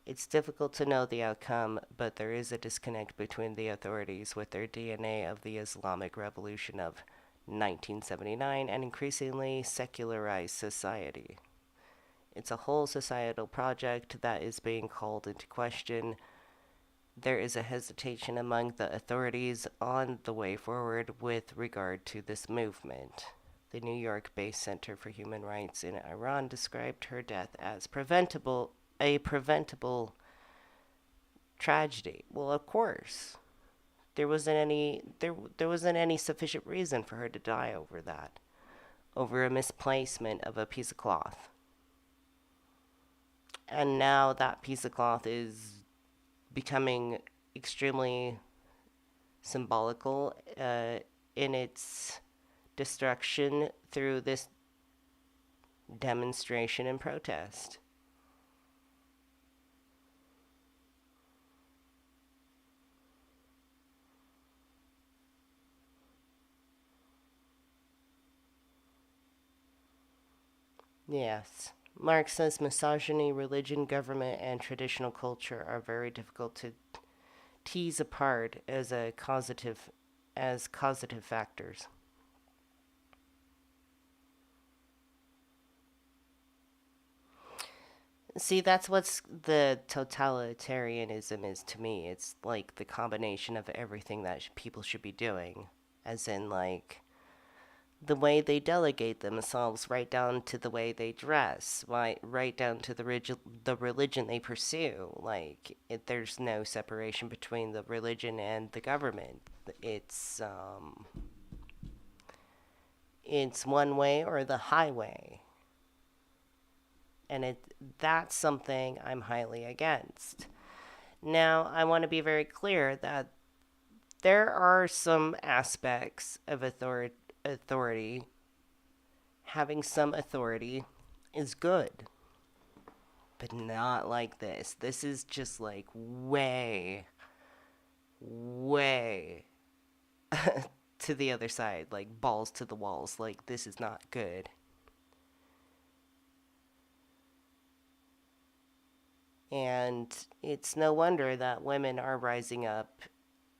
It's difficult to know the outcome, but there is a disconnect between the authorities with their DNA of the Islamic Revolution of 1979 and increasingly secularized society. It's a whole societal project that is being called into question. There is a hesitation among the authorities on the way forward with regard to this movement. The New York-based Center for Human Rights in Iran described her death as a preventable tragedy. Well, of course. There wasn't any sufficient reason for her to die over that. Over a misplacement of a piece of cloth. And now that piece of cloth is becoming extremely symbolical in its destruction through this demonstration and protest. Yes. Marx says misogyny, religion, government, and traditional culture are very difficult to tease apart as causative factors. See, that's what's the totalitarianism is to me. It's like the combination of everything that people should be doing, as in like the way they delegate themselves, right down to the way they dress, right down to the religion they pursue. Like, there's no separation between the religion and the government. It's one way or the highway. And that's something I'm highly against. Now, I want to be very clear that there are some aspects of authority, having some authority is good, but not like this. This is just like way to the other side, like balls to the walls. Like, this is not good. And it's no wonder that women are rising up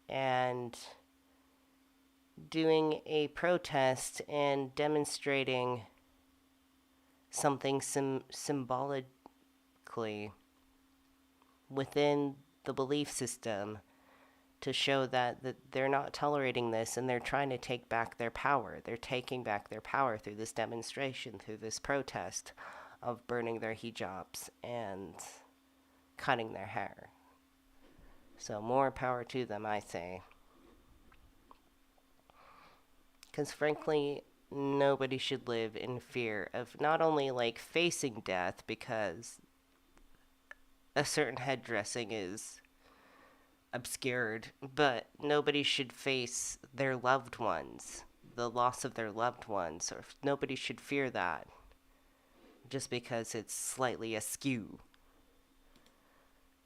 and doing a protest and demonstrating something symbolically within the belief system to show that they're not tolerating this and they're trying to take back their power. They're taking back their power through this demonstration, through this protest of burning their hijabs and cutting their hair. So more power to them, I say. Because frankly, nobody should live in fear of not only like facing death, because a certain head dressing is obscured, but nobody should face their loved ones, the loss of their loved ones, or nobody should fear that just because it's slightly askew.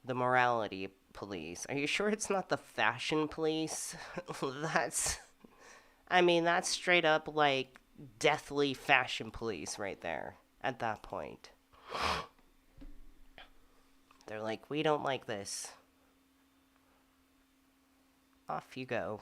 The morality police. Are you sure it's not the fashion police? that's, I mean, that's straight up like deathly fashion police right there at that point. They're like, we don't like this. Off you go.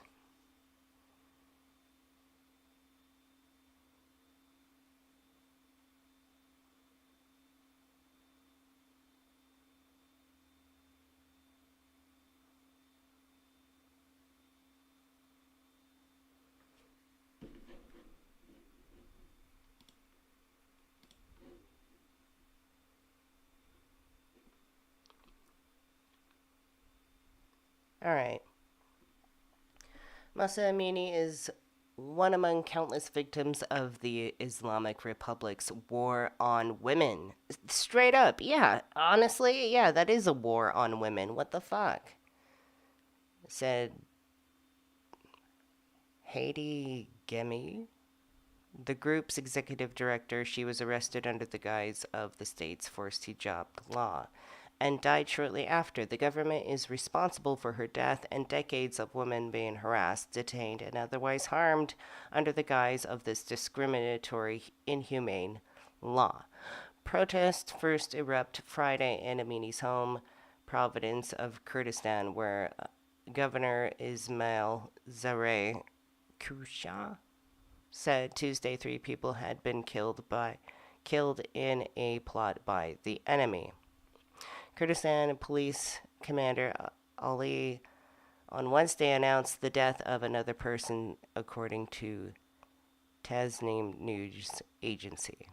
All right. Mahsa Amini is one among countless victims of the Islamic Republic's war on women. Straight up, yeah. Honestly, yeah, that is a war on women. What the fuck? Said Haiti Gemi, the group's executive director. She was arrested under the guise of the state's forced hijab law and died shortly after. The government is responsible for her death and decades of women being harassed, detained, and otherwise harmed under the guise of this discriminatory, inhumane law. Protests first erupt Friday in Amini's home province of Kurdistan, where Governor Ismail Zareh Kusha said Tuesday 3 people had been killed in a plot by the enemy. Kurdistan Police Commander Ali on Wednesday announced the death of another person, according to Tasnim News Agency.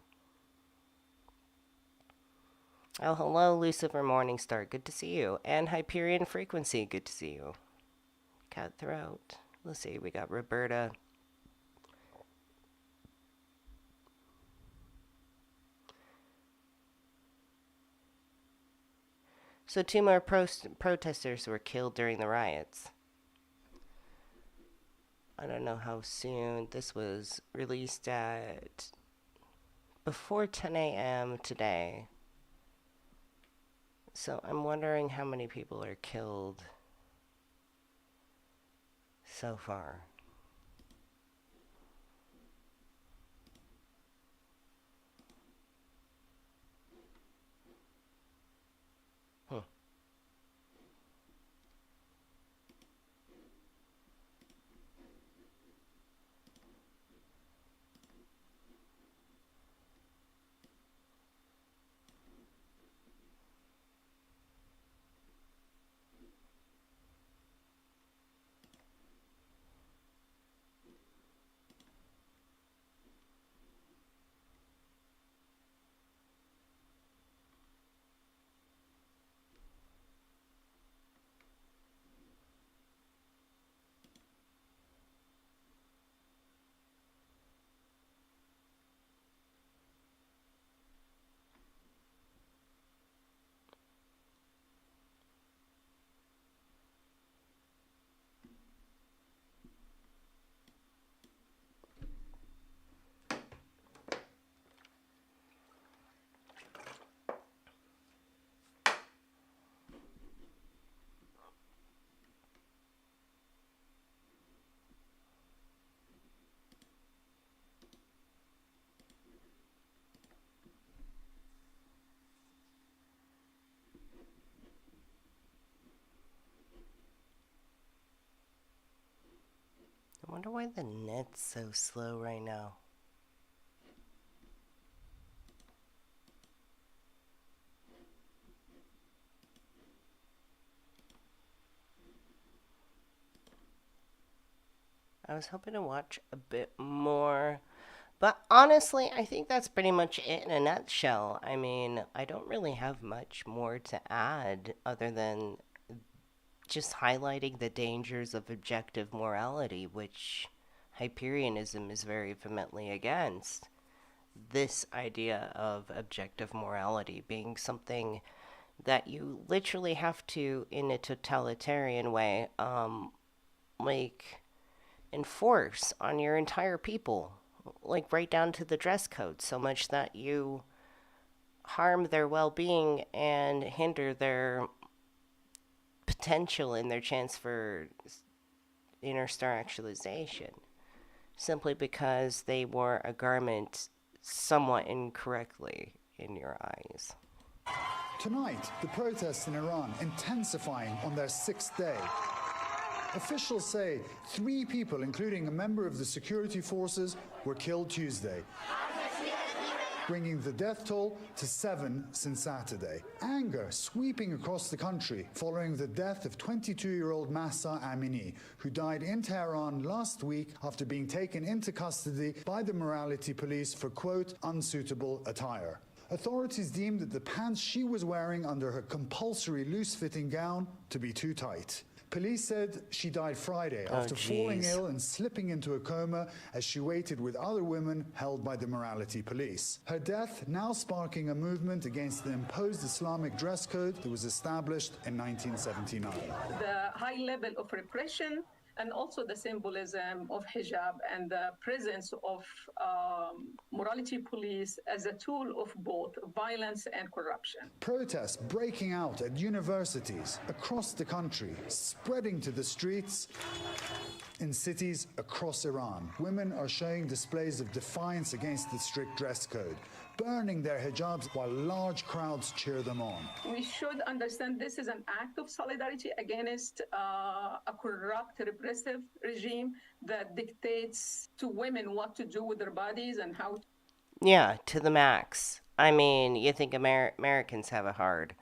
Oh, hello, Lucifer Morningstar. Good to see you. And Hyperion Frequency. Good to see you. Cutthroat. Let's see. We got Roberta. So 2 more protesters were killed during the riots. I don't know how soon. This was released at before 10 a.m. today. So I'm wondering how many people are killed so far. I wonder why the net's so slow right now. I was hoping to watch a bit more, but honestly, I think that's pretty much it in a nutshell. I mean, I don't really have much more to add other than just highlighting the dangers of objective morality, which Hyperianism is very vehemently against. This idea of objective morality being something that you literally have to, in a totalitarian way, like enforce on your entire people, like right down to the dress code, so much that you harm their well-being and hinder their potential and their chance for inner star actualization, simply because they wore a garment somewhat incorrectly in your eyes. Tonight, the protests in Iran intensifying on their 6th day. Officials say 3 people, including a member of the security forces, were killed Tuesday, bringing the death toll to 7 since Saturday. Anger sweeping across the country following the death of 22-year-old Mahsa Amini, who died in Tehran last week after being taken into custody by the morality police for, quote, unsuitable attire. Authorities deemed that the pants she was wearing under her compulsory loose-fitting gown to be too tight. Police said she died Friday after falling ill and slipping into a coma as she waited with other women held by the morality police. Her death now sparking a movement against the imposed Islamic dress code that was established in 1979. The high level of repression and also the symbolism of hijab and the presence of morality police as a tool of both violence and corruption. Protests breaking out at universities across the country, spreading to the streets in cities across Iran. Women are showing displays of defiance against the strict dress code, burning their hijabs while large crowds cheer them on. We should understand this is an act of solidarity against a corrupt, repressive regime that dictates to women what to do with their bodies and how. Yeah, to the max. I mean, you think Americans have it hard.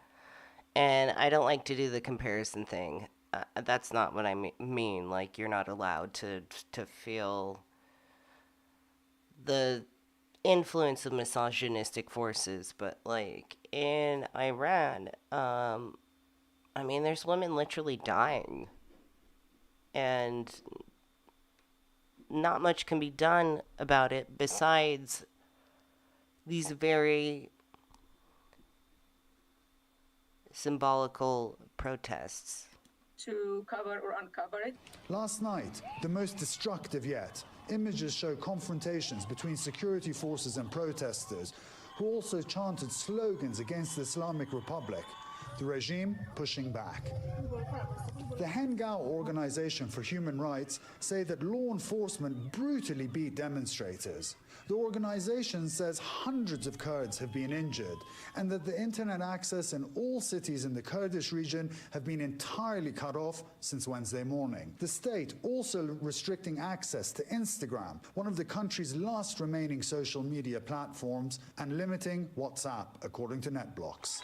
And I don't like to do the comparison thing. That's not what I mean. Like, you're not allowed to feel the influence of misogynistic forces, but like in Iran, I mean, there's women literally dying, and not much can be done about it besides these very symbolical protests. To cover or uncover it. Last night, the most destructive yet. Images show confrontations between security forces and protesters, who also chanted slogans against the Islamic Republic, the regime pushing back. The Hengao Organization for Human Rights say that law enforcement brutally beat demonstrators. The organization says hundreds of Kurds have been injured and that the internet access in all cities in the Kurdish region have been entirely cut off since Wednesday morning. The state also restricting access to Instagram, one of the country's last remaining social media platforms, and limiting WhatsApp, according to NetBlocks.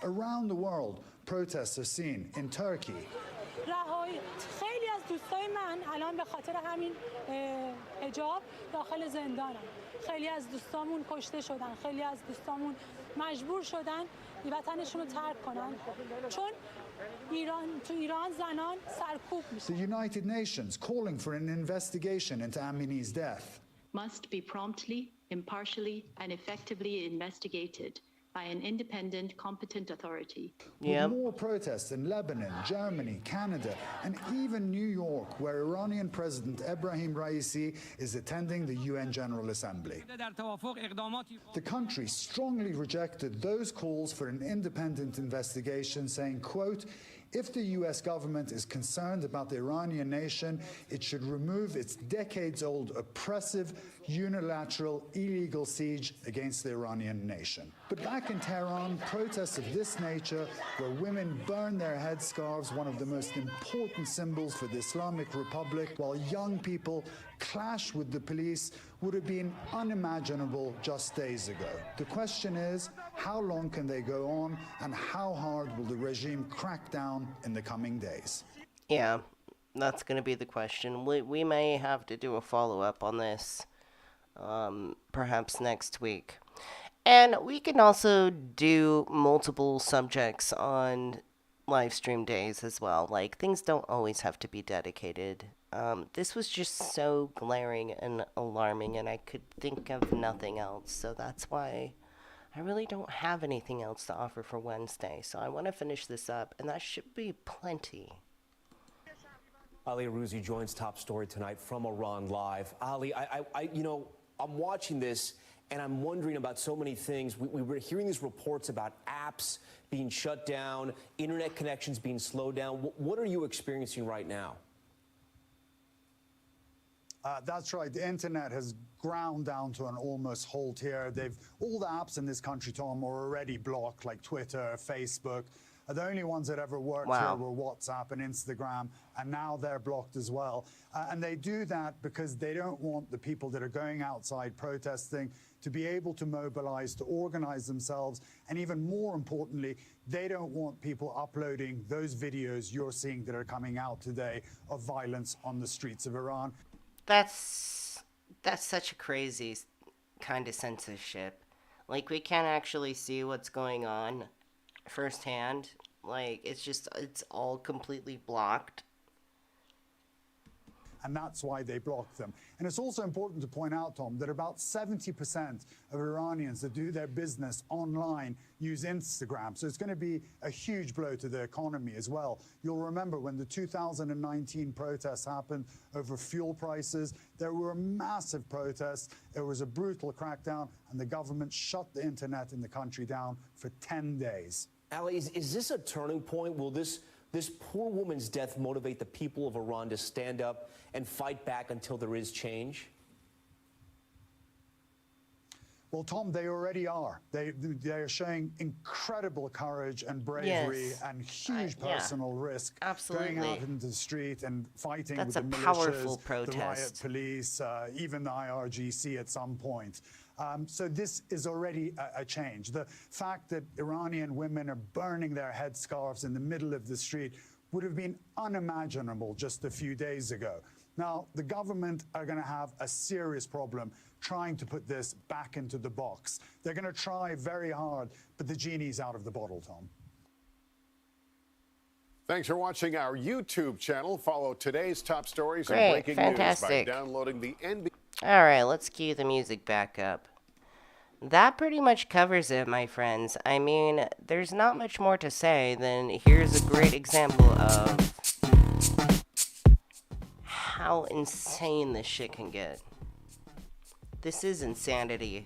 Around the world, protests are seen in Turkey, خیلی از دوستای من الان به خاطر همین حجاب داخل زندانن. خیلی از دوستامون کشته شدن. خیلی از دوستامون مجبور شدن وطنشون رو ترک کنن. چون تو ایران زنان سرکوب میشن. The United Nations calling for an investigation into Amini's death. Must be promptly, impartially, and effectively investigated by an independent, competent authority. With more protests in Lebanon, Germany, Canada, and even New York, where Iranian President Ebrahim Raisi is attending the UN General Assembly. The country strongly rejected those calls for an independent investigation, saying, quote, if the U.S. government is concerned about the Iranian nation, it should remove its decades-old oppressive, unilateral, illegal siege against the Iranian nation. But back in Tehran, protests of this nature, where women burn their headscarves, one of the most important symbols for the Islamic Republic, while young people clash with the police, would have been unimaginable just days ago. The question is, how long can they go on, and how hard will the regime crack down in the coming days? Yeah, that's going to be the question. We may have to do a follow-up on this, perhaps next week. And we can also do multiple subjects on live stream days as well. Like, things don't always have to be dedicated. This was just so glaring and alarming, and I could think of nothing else. So that's why I really don't have anything else to offer for Wednesday, so I want to finish this up, and that should be plenty. Ali Arouzi joins Top Story tonight from Iran live. Ali, I'm watching this and I'm wondering about so many things. We were hearing these reports about apps being shut down, internet connections being slowed down. What are you experiencing right now? That's right. The internet has ground down to an almost halt here. All the apps in this country, Tom, are already blocked, like Twitter, Facebook. The only ones that ever worked here were WhatsApp and Instagram, and now they're blocked as well. And they do that because they don't want the people that are going outside protesting to be able to mobilize, to organize themselves, and even more importantly, they don't want people uploading those videos you're seeing that are coming out today of violence on the streets of Iran. That's such a crazy kind of censorship. Like, we can't actually see what's going on firsthand. Like, it's all completely blocked. And that's why they block them. And it's also important to point out, Tom, that about 70% of Iranians that do their business online use Instagram. So it's going to be a huge blow to the economy as well. You'll remember when the 2019 protests happened over fuel prices, there were massive protests. There was a brutal crackdown, and the government shut the internet in the country down for 10 days. Ali, is this a turning point? Will this poor woman's death motivate the people of Iran to stand up and fight back until there is change? Well, Tom, they already are. They are showing incredible courage and bravery and huge personal risk. Absolutely. Going out into the street and fighting That's with the a powerful militias, protest. the riot police, even the IRGC at some point. So this is already a change. The fact that Iranian women are burning their headscarves in the middle of the street would have been unimaginable just a few days ago. Now, the government are going to have a serious problem trying to put this back into the box. They're going to try very hard, but the genie's out of the bottle, Tom. Thanks for watching our YouTube channel. Follow today's top stories Great, and breaking fantastic. news by downloading the NBC. All right, let's cue the music back up. That pretty much covers it, my friends. I mean, there's not much more to say than here's a great example of how insane this shit can get. This is insanity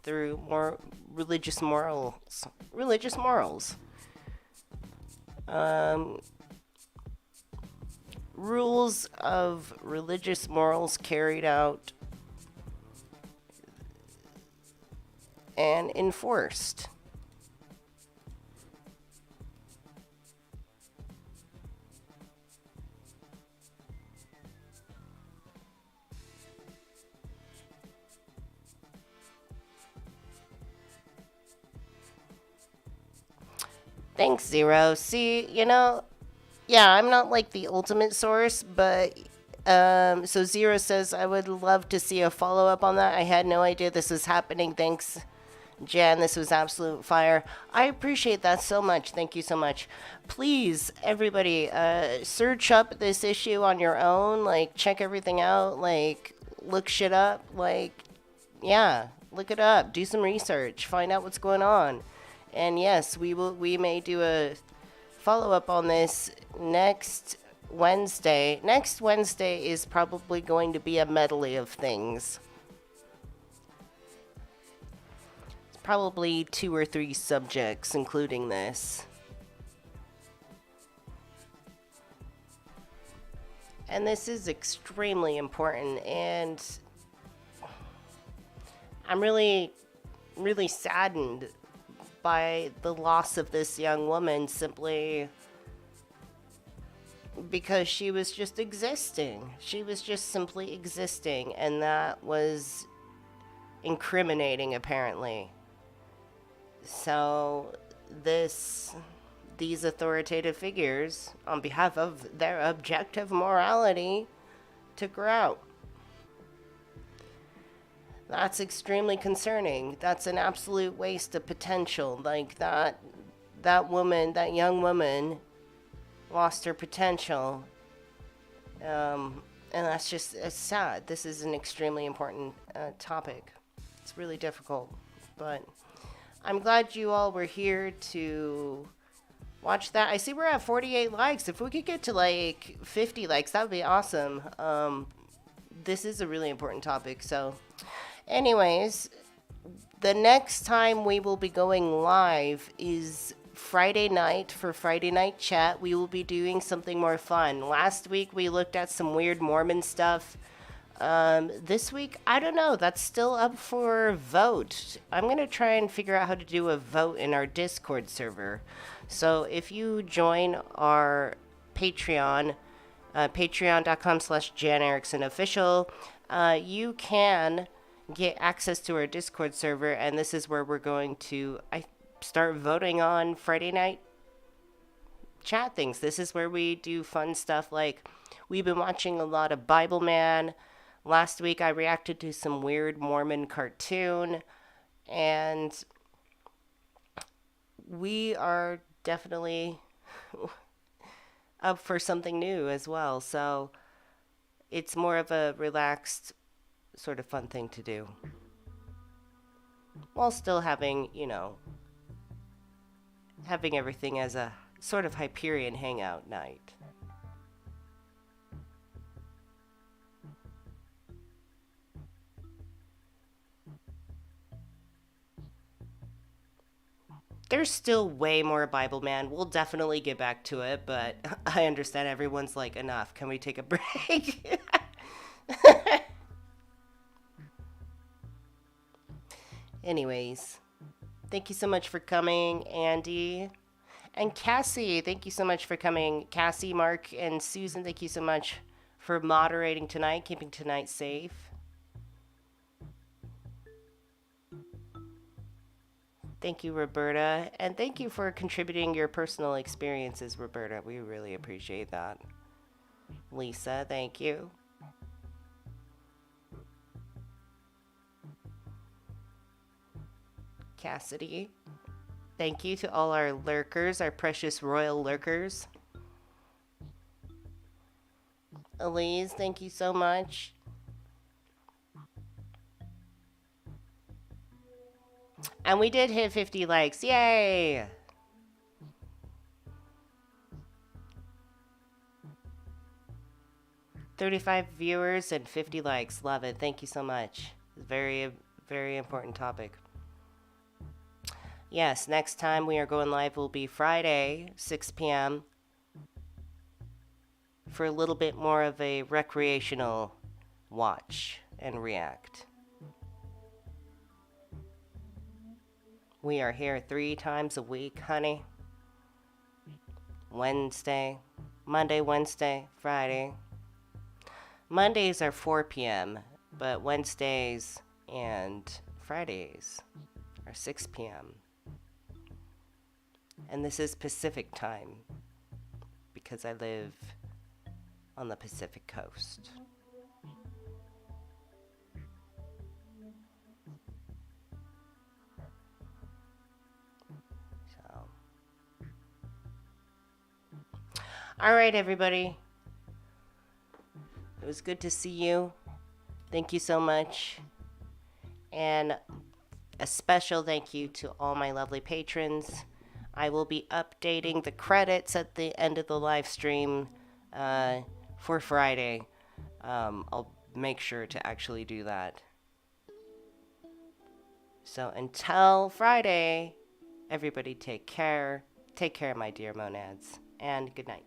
through more religious morals. Rules of religious morals carried out and enforced. Thanks, Zero. See, yeah, I'm not like the ultimate source, but so Zero says, I would love to see a follow-up on that. I had no idea this was happening. Thanks, Jan. This was absolute fire. I appreciate that so much. Thank you so much. Please, everybody, search up this issue on your own. Like, check everything out. Like, look shit up. Like, yeah, look it up. Do some research. Find out what's going on. And yes, we may do a follow-up on this next Wednesday. Next Wednesday is probably going to be a medley of things. It's probably 2 or 3 subjects, including this. And this is extremely important, and I'm really, really saddened by the loss of this young woman simply because she was just existing. She was just simply existing, and that was incriminating, apparently. So these authoritative figures, on behalf of their objective morality, took her out. That's extremely concerning. That's an absolute waste of potential. Like, that woman, that young woman, lost her potential. And that's just, it's sad. This is an extremely important topic. It's really difficult. But I'm glad you all were here to watch that. I see we're at 48 likes. If we could get to like 50 likes, that would be awesome. This is a really important topic. So anyways, the next time we will be going live is Friday night for Friday Night Chat. We will be doing something more fun. Last week we looked at some weird Mormon stuff. This week, I don't know. That's still up for vote. I'm going to try and figure out how to do a vote in our Discord server. So if you join our Patreon, patreon.com/JanEricksonOfficial, you can get access to our Discord server, and this is where we're going to start voting on Friday night chat things. This is where we do fun stuff, like we've been watching a lot of Bible Man. Last week I reacted to some weird Mormon cartoon, and we are definitely up for something new as well. So it's more of a relaxed, sort of fun thing to do, while still having, having everything as a sort of Hyperion hangout night. There's still way more Bible Man. We'll definitely get back to it, but I understand everyone's like, enough. Can we take a break? Anyways, thank you so much for coming, Andy. And Cassie, thank you so much for coming. Cassie, Mark, and Susan, thank you so much for moderating tonight, keeping tonight safe. Thank you, Roberta. And thank you for contributing your personal experiences, Roberta. We really appreciate that. Lisa, thank you. Cassidy, thank you to all our lurkers, our precious royal lurkers. Elise, thank you so much. And we did hit 50 likes. Yay! $35 viewers and 50 likes. Love it. Thank you so much. Very, very important topic. Yes, next time we are going live will be Friday, 6 p.m. for a little bit more of a recreational watch and react. We are here 3 times a week, honey. Wednesday, Monday, Wednesday, Friday. Mondays are 4 p.m., but Wednesdays and Fridays are 6 p.m. And this is Pacific time because I live on the Pacific coast. All right, everybody. It was good to see you. Thank you so much. And a special thank you to all my lovely patrons. I will be updating the credits at the end of the live stream for Friday. I'll make sure to actually do that. So until Friday, everybody take care. Take care, my dear monads. And good night.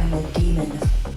I'm a demon.